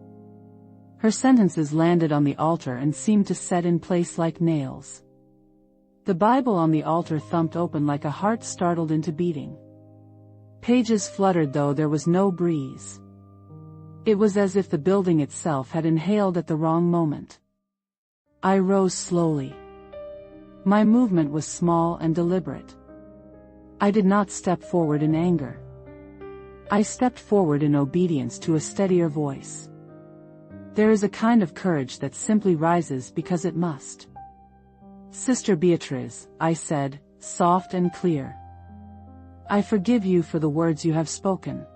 Her sentences landed on the altar and seemed to set in place like nails. The Bible on the altar thumped open like a heart startled into beating. Pages fluttered though there was no breeze. It was as if the building itself had inhaled at the wrong moment. I rose slowly. My movement was small and deliberate. I did not step forward in anger. I stepped forward in obedience to a steadier voice. There is a kind of courage that simply rises because it must. Sister Beatriz, I said, soft and clear. I forgive you for the words you have spoken.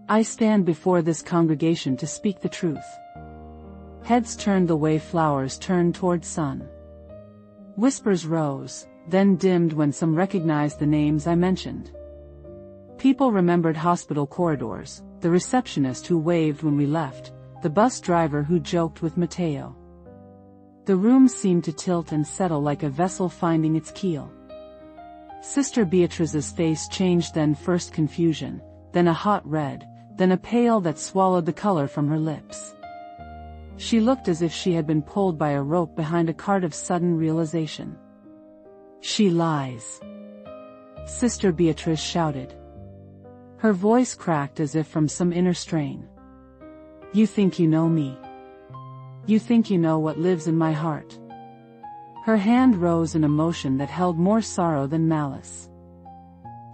I stand before this congregation to speak the truth. Heads turned the way flowers turn toward sun. Whispers rose, then dimmed when some recognized the names I mentioned. People remembered hospital corridors, the receptionist who waved when we left, the bus driver who joked with Mateo. The room seemed to tilt and settle like a vessel finding its keel. Sister Beatriz's face changed, then first confusion, then a hot red, then a pale that swallowed the color from her lips. She looked as if she had been pulled by a rope behind a cart of sudden realization. She lies. Sister Beatriz shouted. Her voice cracked as if from some inner strain. You think you know me. You think you know what lives in my heart. Her hand rose in a motion that held more sorrow than malice.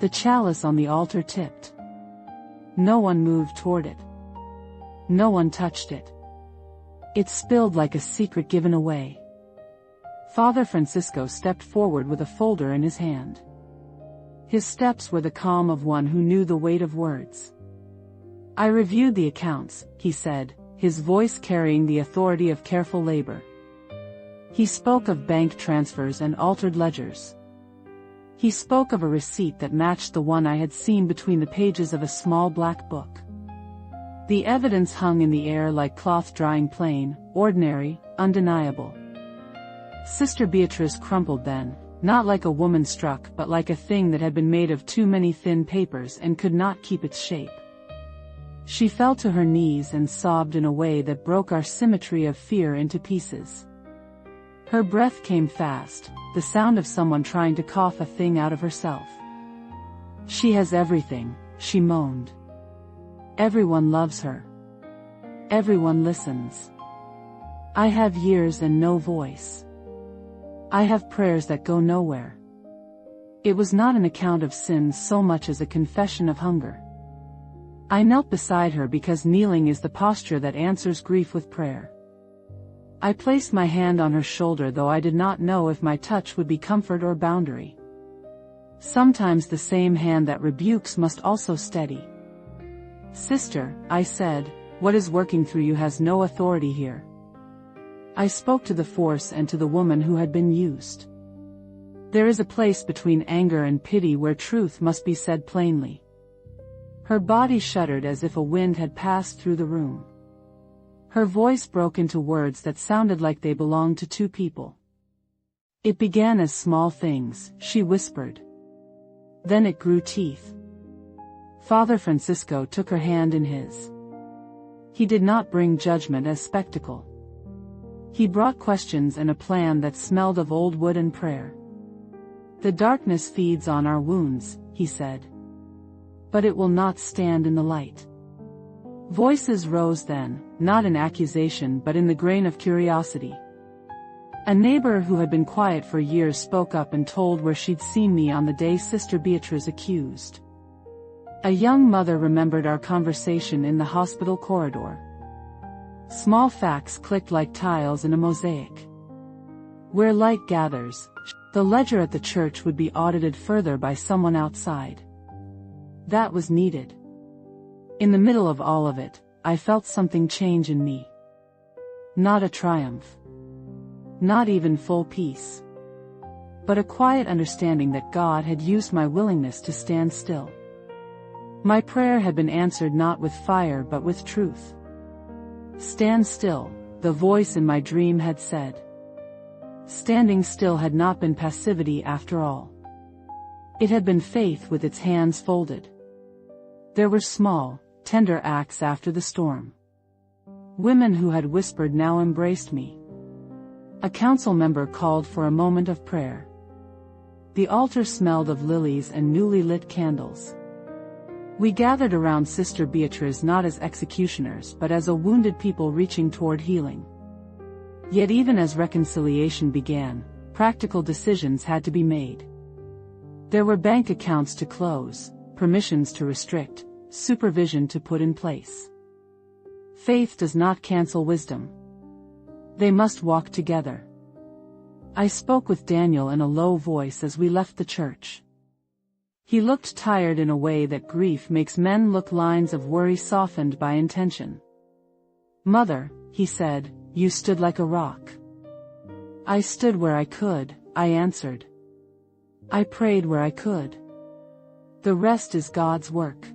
The chalice on the altar tipped. No one moved toward it. No one touched it. It spilled like a secret given away. Father Francisco stepped forward with a folder in his hand. His steps were the calm of one who knew the weight of words. I reviewed the accounts, he said, his voice carrying the authority of careful labor. He spoke of bank transfers and altered ledgers. He spoke of a receipt that matched the one I had seen between the pages of a small black book. The evidence hung in the air like cloth drying, plain, ordinary, undeniable. Sister Beatriz crumpled then, not like a woman struck but like a thing that had been made of too many thin papers and could not keep its shape. She fell to her knees and sobbed in a way that broke our symmetry of fear into pieces. Her breath came fast, the sound of someone trying to cough a thing out of herself. She has everything, she moaned. Everyone loves her. Everyone listens. I have years and no voice. I have prayers that go nowhere. It was not an account of sins so much as a confession of hunger. I knelt beside her because kneeling is the posture that answers grief with prayer. I placed my hand on her shoulder, though I did not know if my touch would be comfort or boundary. Sometimes the same hand that rebukes must also steady. Sister, I said, what is working through you has no authority here. I spoke to the force and to the woman who had been used. There is a place between anger and pity where truth must be said plainly. Her body shuddered as if a wind had passed through the room. Her voice broke into words that sounded like they belonged to two people. It began as small things, she whispered. Then it grew teeth. Father Francisco took her hand in his. He did not bring judgment as spectacle. He brought questions and a plan that smelled of old wood and prayer. The darkness feeds on our wounds, he said. But it will not stand in the light. Voices rose then, not in accusation but in the grain of curiosity. A neighbor who had been quiet for years spoke up and told where she'd seen me on the day Sister Beatriz accused. A young mother remembered our conversation in the hospital corridor. Small facts clicked like tiles in a mosaic. Where light gathers, the ledger at the church would be audited further by someone outside. That was needed. In the middle of all of it, I felt something change in me. Not a triumph. Not even full peace. But a quiet understanding that God had used my willingness to stand still. My prayer had been answered not with fire but with truth. Stand still, the voice in my dream had said. Standing still had not been passivity after all. It had been faith with its hands folded. There were small, tender acts after the storm. Women who had whispered now embraced me. A council member called for a moment of prayer. The altar smelled of lilies and newly lit candles. We gathered around Sister Beatriz not as executioners but as a wounded people reaching toward healing. Yet even as reconciliation began, practical decisions had to be made. There were bank accounts to close, permissions to restrict, supervision to put in place. Faith does not cancel wisdom. They must walk together. I spoke with Daniel in a low voice as we left the church. He looked tired in a way that grief makes men look, lines of worry softened by intention. "Mother," he said, "you stood like a rock." "I stood where I could," I answered. "I prayed where I could. The rest is God's work."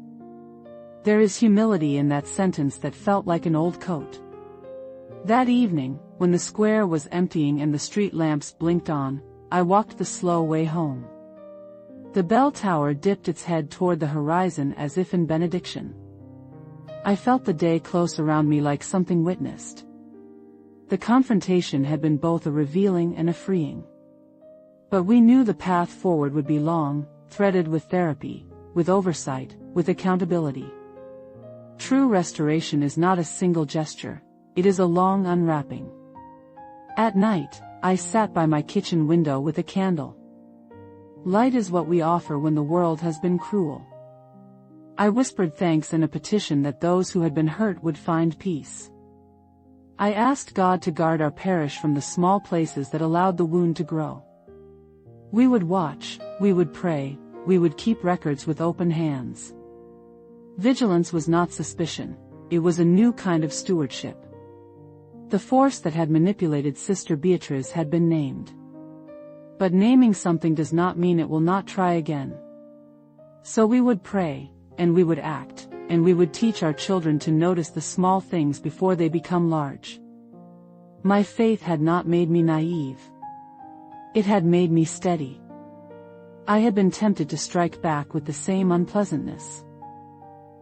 There is humility in that sentence that felt like an old coat. That evening, when the square was emptying and the street lamps blinked on, I walked the slow way home. The bell tower dipped its head toward the horizon as if in benediction. I felt the day close around me like something witnessed. The confrontation had been both a revealing and a freeing. But we knew the path forward would be long, threaded with therapy, with oversight, with accountability. True restoration is not a single gesture, it is a long unwrapping. At night, I sat by my kitchen window with a candle. Light is what we offer when the world has been cruel. I whispered thanks and a petition that those who had been hurt would find peace. I asked God to guard our parish from the small places that allowed the wound to grow. We would watch, we would pray, we would keep records with open hands. Vigilance was not suspicion, it was a new kind of stewardship. The force that had manipulated Sister Beatriz had been named. But naming something does not mean it will not try again. So we would pray, and we would act, and we would teach our children to notice the small things before they become large. My faith had not made me naive. It had made me steady. I had been tempted to strike back with the same unpleasantness.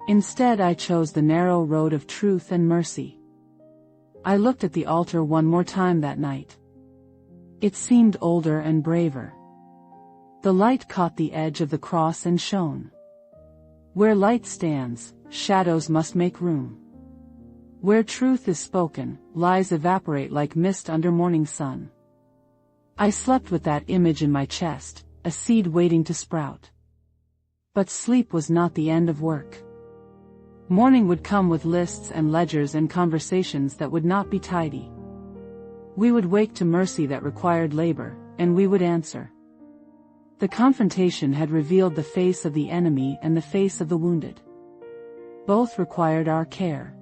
Instead, I chose the narrow road of truth and mercy. I looked at the altar one more time that night. It seemed older and braver. The light caught the edge of the cross and shone. Where light stands, shadows must make room. Where truth is spoken, lies evaporate like mist under morning sun. I slept with that image in my chest, a seed waiting to sprout. But sleep was not the end of work. Morning would come with lists and ledgers and conversations that would not be tidy. We would wake to mercy that required labor, and we would answer. The confrontation had revealed the face of the enemy and the face of the wounded. Both required our care.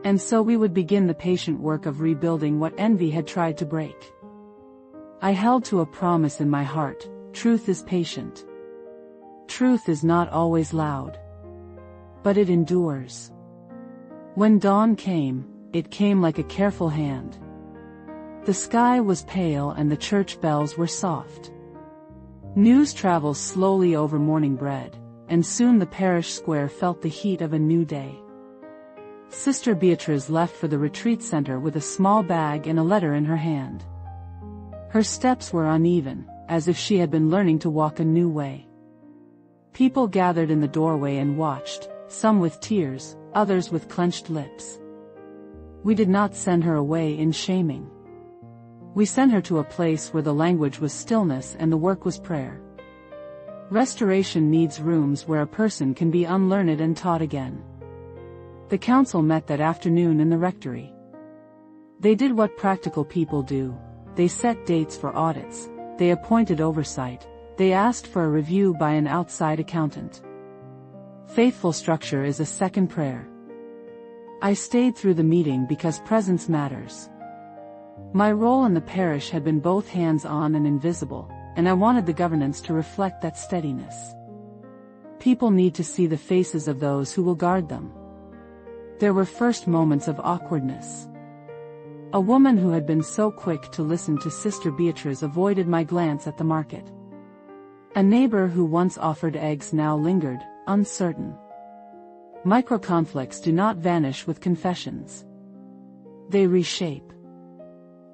And so we would begin the patient work of rebuilding what envy had tried to break. I held to a promise in my heart: truth is patient. Truth is not always loud. But it endures. When dawn came, it came like a careful hand. The sky was pale and the church bells were soft. News travels slowly over morning bread, and soon the parish square felt the heat of a new day. Sister Beatriz left for the retreat center with a small bag and a letter in her hand. Her steps were uneven, as if she had been learning to walk a new way. People gathered in the doorway and watched, some with tears, others with clenched lips. We did not send her away in shaming. We sent her to a place where the language was stillness and the work was prayer. Restoration needs rooms where a person can be unlearned and taught again. The council met that afternoon in the rectory. They did what practical people do. They set dates for audits. They appointed oversight. They asked for a review by an outside accountant. Faithful structure is a second prayer. I stayed through the meeting because presence matters. My role in the parish had been both hands-on and invisible, and I wanted the governance to reflect that steadiness. People need to see the faces of those who will guard them. There were first moments of awkwardness. A woman who had been so quick to listen to Sister Beatriz avoided my glance at the market. A neighbor who once offered eggs now lingered, uncertain. Micro-conflicts do not vanish with confessions. They reshape.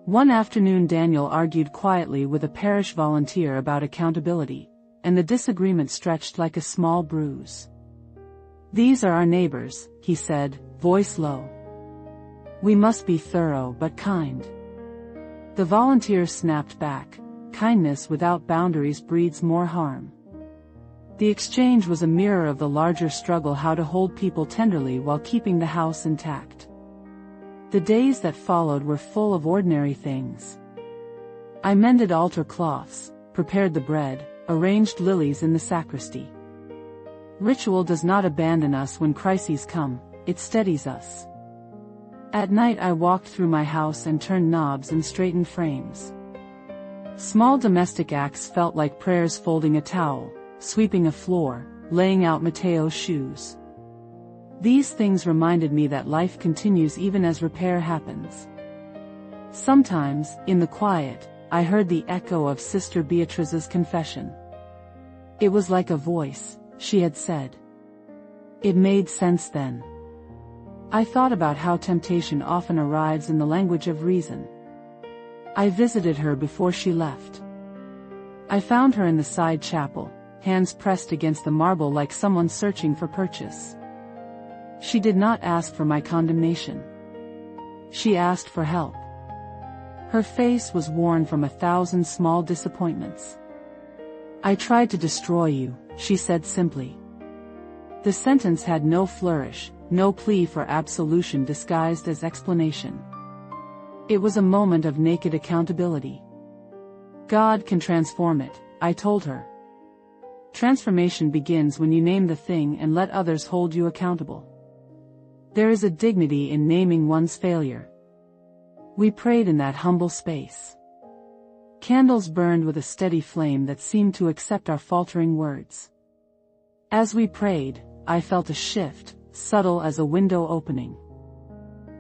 One afternoon Daniel argued quietly with a parish volunteer about accountability, and the disagreement stretched like a small bruise. "These are our neighbors," he said, voice low. "We must be thorough but kind." The volunteer snapped back, "Kindness without boundaries breeds more harm." The exchange was a mirror of the larger struggle how to hold people tenderly while keeping the house intact. The days that followed were full of ordinary things. I mended altar cloths, prepared the bread, arranged lilies in the sacristy. Ritual does not abandon us when crises come, it steadies us. At night I walked through my house and turned knobs and straightened frames. Small domestic acts felt like prayers: folding a towel, sweeping a floor, laying out Mateo's shoes. These things reminded me that life continues even as repair happens. Sometimes, in the quiet, I heard the echo of Sister Beatriz's confession. It was like a voice, she had said. It made sense then. I thought about how temptation often arrives in the language of reason. I visited her before she left. I found her in the side chapel, hands pressed against the marble like someone searching for purchase. She did not ask for my condemnation. She asked for help. Her face was worn from 1,000 small disappointments. "I tried to destroy you," she said simply. The sentence had no flourish, no plea for absolution disguised as explanation. It was a moment of naked accountability. God can transform it, I told her. Transformation begins when you name the thing and let others hold you accountable. There is a dignity in naming one's failure. We prayed in that humble space. Candles burned with a steady flame that seemed to accept our faltering words. As we prayed, I felt a shift, subtle as a window opening.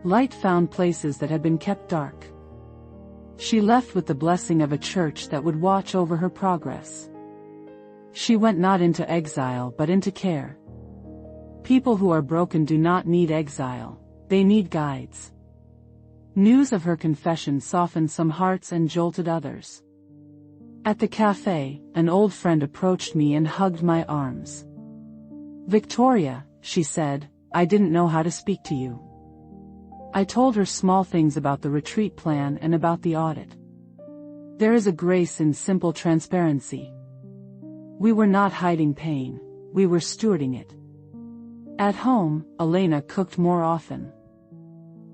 Light found places that had been kept dark. She left with the blessing of a church that would watch over her progress. She went not into exile but into care. People who are broken do not need exile, they need guides. News of her confession softened some hearts and jolted others. At the cafe, an old friend approached me and hugged my arms. "Victoria," she said, "I didn't know how to speak to you." I told her small things about the retreat plan and about the audit. There is a grace in simple transparency. We were not hiding pain, we were stewarding it. At home, Elena cooked more often.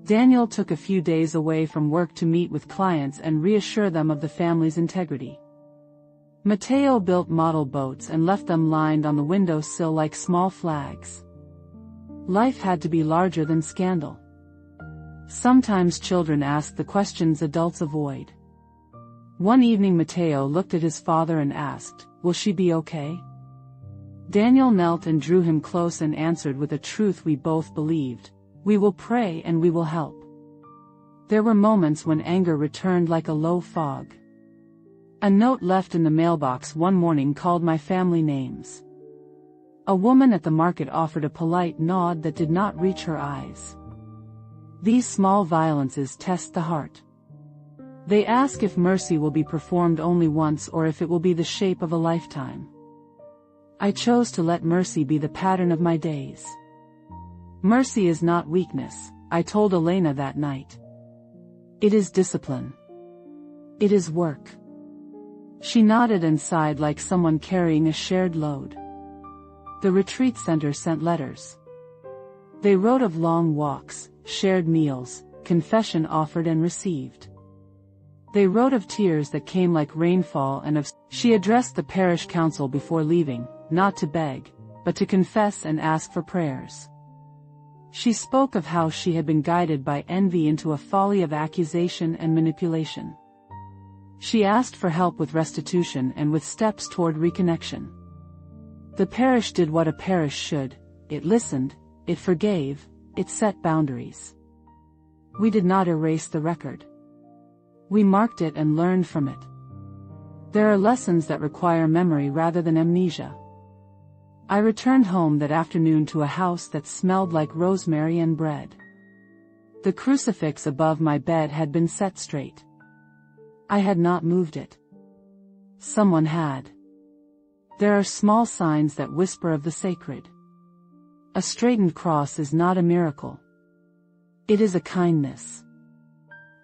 Daniel took a few days away from work to meet with clients and reassure them of the family's integrity. Mateo built model boats and left them lined on the windowsill like small flags. Life had to be larger than scandal. Sometimes children ask the questions adults avoid. One evening Mateo looked at his father and asked, "Will she be okay?" Daniel knelt and drew him close and answered with a truth we both believed: "We will pray and we will help." There were moments when anger returned like a low fog. A note left in the mailbox one morning called my family names. A woman at the market offered a polite nod that did not reach her eyes. These small violences test the heart. They ask if mercy will be performed only once or if it will be the shape of a lifetime. I chose to let mercy be the pattern of my days. Mercy is not weakness, I told Elena that night. It is discipline. It is work. She nodded and sighed like someone carrying a shared load. The retreat center sent letters. They wrote of long walks, shared meals, confession offered and received. They wrote of tears that came like rainfall and of... She addressed the parish council before leaving, not to beg, but to confess and ask for prayers. She spoke of how she had been guided by envy into a folly of accusation and manipulation. She asked for help with restitution and with steps toward reconnection. The parish did what a parish should: it listened, it forgave, it set boundaries. We did not erase the record. We marked it and learned from it. There are lessons that require memory rather than amnesia. I returned home that afternoon to a house that smelled like rosemary and bread. The crucifix above my bed had been set straight. I had not moved it. Someone had. There are small signs that whisper of the sacred. A straightened cross is not a miracle. It is a kindness.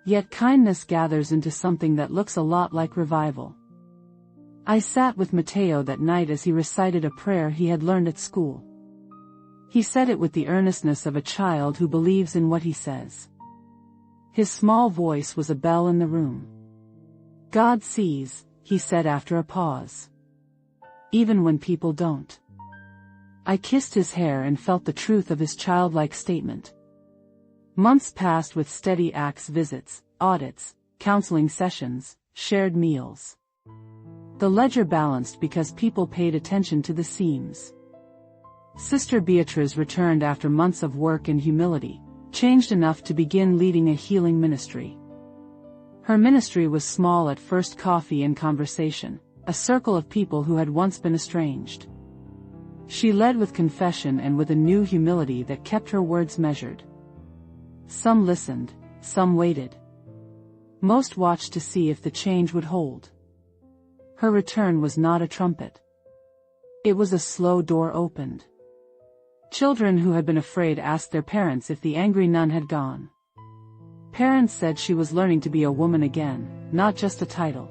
Yet kindness gathers into something that looks a lot like revival. I sat with Mateo that night as he recited a prayer he had learned at school. He said it with the earnestness of a child who believes in what he says. His small voice was a bell in the room. God sees, he said after a pause. Even when people don't. I kissed his hair and felt the truth of his childlike statement. Months passed with steady ACTS visits, audits, counseling sessions, shared meals. The ledger balanced because people paid attention to the seams. Sister Beatriz returned after months of work and humility, changed enough to begin leading a healing ministry. Her ministry was small at first: coffee and conversation, a circle of people who had once been estranged. She led with confession and with a new humility that kept her words measured. Some listened, some waited. Most watched to see if the change would hold. Her return was not a trumpet. It was a slow door opened. Children who had been afraid asked their parents if the angry nun had gone. Parents said she was learning to be a woman again, not just a title.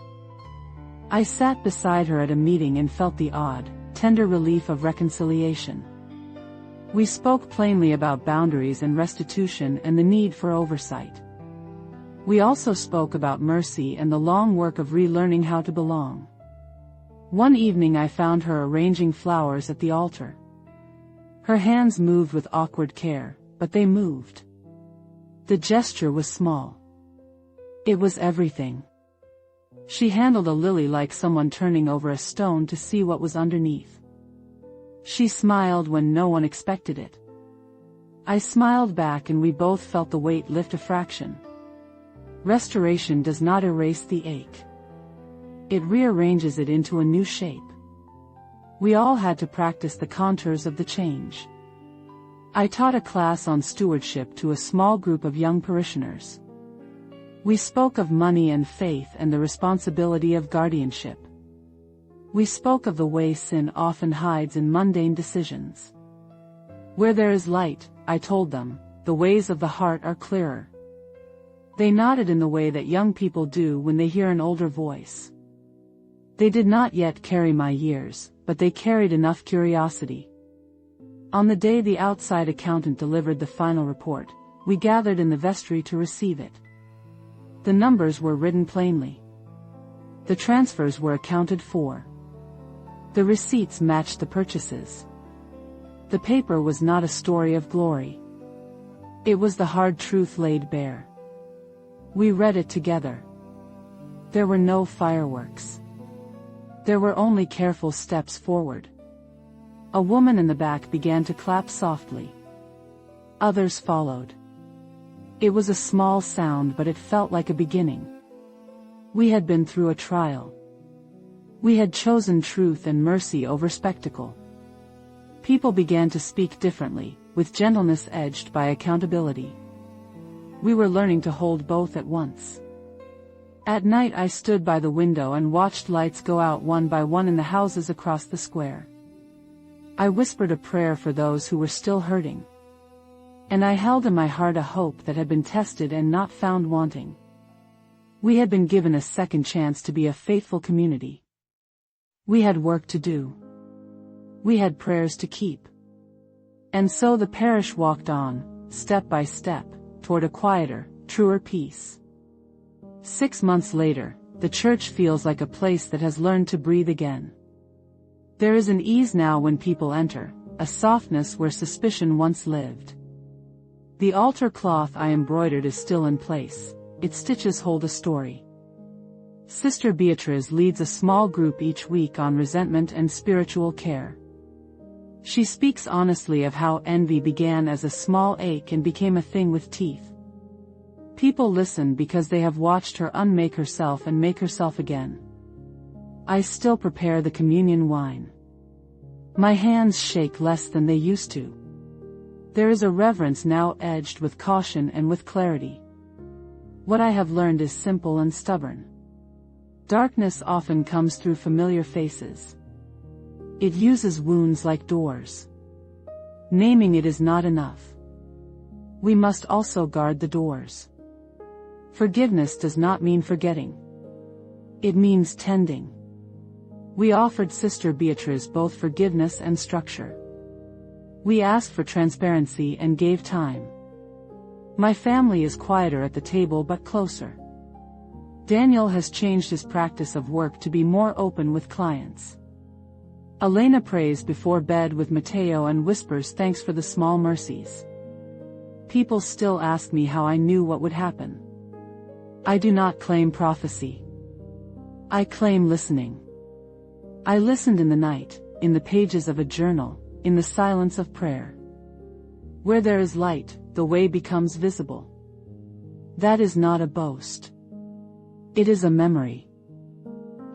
I sat beside her at a meeting and felt the odd, tender relief of reconciliation. We spoke plainly about boundaries and restitution and the need for oversight. We also spoke about mercy and the long work of relearning how to belong. One evening I found her arranging flowers at the altar. Her hands moved with awkward care, but they moved. The gesture was small. It was everything. She handled a lily like someone turning over a stone to see what was underneath. She smiled when no one expected it. I smiled back and we both felt the weight lift a fraction. Restoration does not erase the ache. It rearranges it into a new shape. We all had to practice the contours of the change. I taught a class on stewardship to a small group of young parishioners. We spoke of money and faith and the responsibility of guardianship. We spoke of the way sin often hides in mundane decisions. Where there is light, I told them, the ways of the heart are clearer. They nodded in the way that young people do when they hear an older voice. They did not yet carry my years, but they carried enough curiosity. On the day the outside accountant delivered the final report, we gathered in the vestry to receive it. The numbers were written plainly. The transfers were accounted for. The receipts matched the purchases. The paper was not a story of glory. It was the hard truth laid bare. We read it together. There were no fireworks. There were only careful steps forward. A woman in the back began to clap softly. Others followed. It was a small sound, but it felt like a beginning. We had been through a trial. We had chosen truth and mercy over spectacle. People began to speak differently, with gentleness edged by accountability. We were learning to hold both at once. At night I stood by the window and watched lights go out one by one in the houses across the square. I whispered a prayer for those who were still hurting. And I held in my heart a hope that had been tested and not found wanting. We had been given a second chance to be a faithful community. We had work to do. We had prayers to keep. And so the parish walked on, step by step, toward a quieter, truer peace. 6 months later, the church feels like a place that has learned to breathe again. There is an ease now when people enter, a softness where suspicion once lived. The altar cloth I embroidered is still in place, its stitches hold a story. Sister Beatriz leads a small group each week on resentment and spiritual care. She speaks honestly of how envy began as a small ache and became a thing with teeth. People listen because they have watched her unmake herself and make herself again. I still prepare the communion wine. My hands shake less than they used to. There is a reverence now edged with caution and with clarity. What I have learned is simple and stubborn. Darkness often comes through familiar faces. It uses wounds like doors. Naming it is not enough. We must also guard the doors. Forgiveness does not mean forgetting. It means tending. We offered Sister Beatriz both forgiveness and structure. We asked for transparency and gave time. My family is quieter at the table but closer. Daniel has changed his practice of work to be more open with clients. Elena prays before bed with Mateo and whispers thanks for the small mercies. People still ask me how I knew what would happen. I do not claim prophecy. I claim listening. I listened in the night, in the pages of a journal, in the silence of prayer. Where there is light, the way becomes visible. That is not a boast. It is a memory.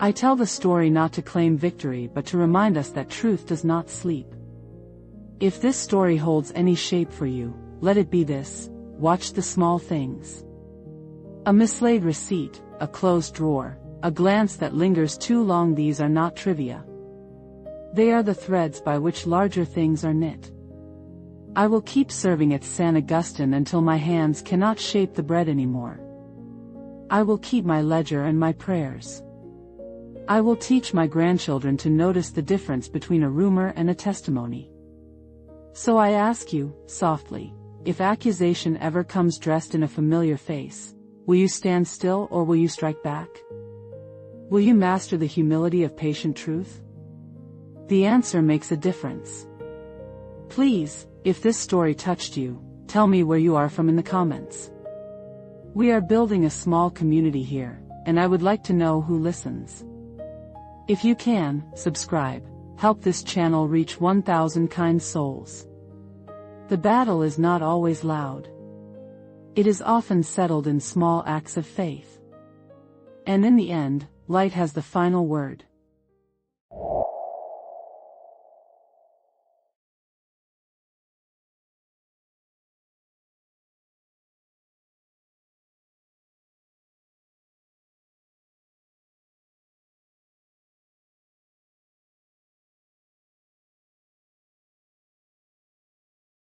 I tell the story not to claim victory but to remind us that truth does not sleep. If this story holds any shape for you, let it be this: watch the small things. A mislaid receipt, a closed drawer, a glance that lingers too long. These are not trivia. They are the threads by which larger things are knit. I will keep serving at San Agustin until my hands cannot shape the bread anymore. I will keep my ledger and my prayers. I will teach my grandchildren to notice the difference between a rumor and a testimony. So I ask you, softly, if accusation ever comes dressed in a familiar face, will you stand still or will you strike back? Will you master the humility of patient truth? The answer makes a difference. Please, if this story touched you, tell me where you are from in the comments. We are building a small community here, and I would like to know who listens. If you can, subscribe, help this channel reach 1,000 kind souls. The battle is not always loud. It is often settled in small acts of faith. And in the end, light has the final word.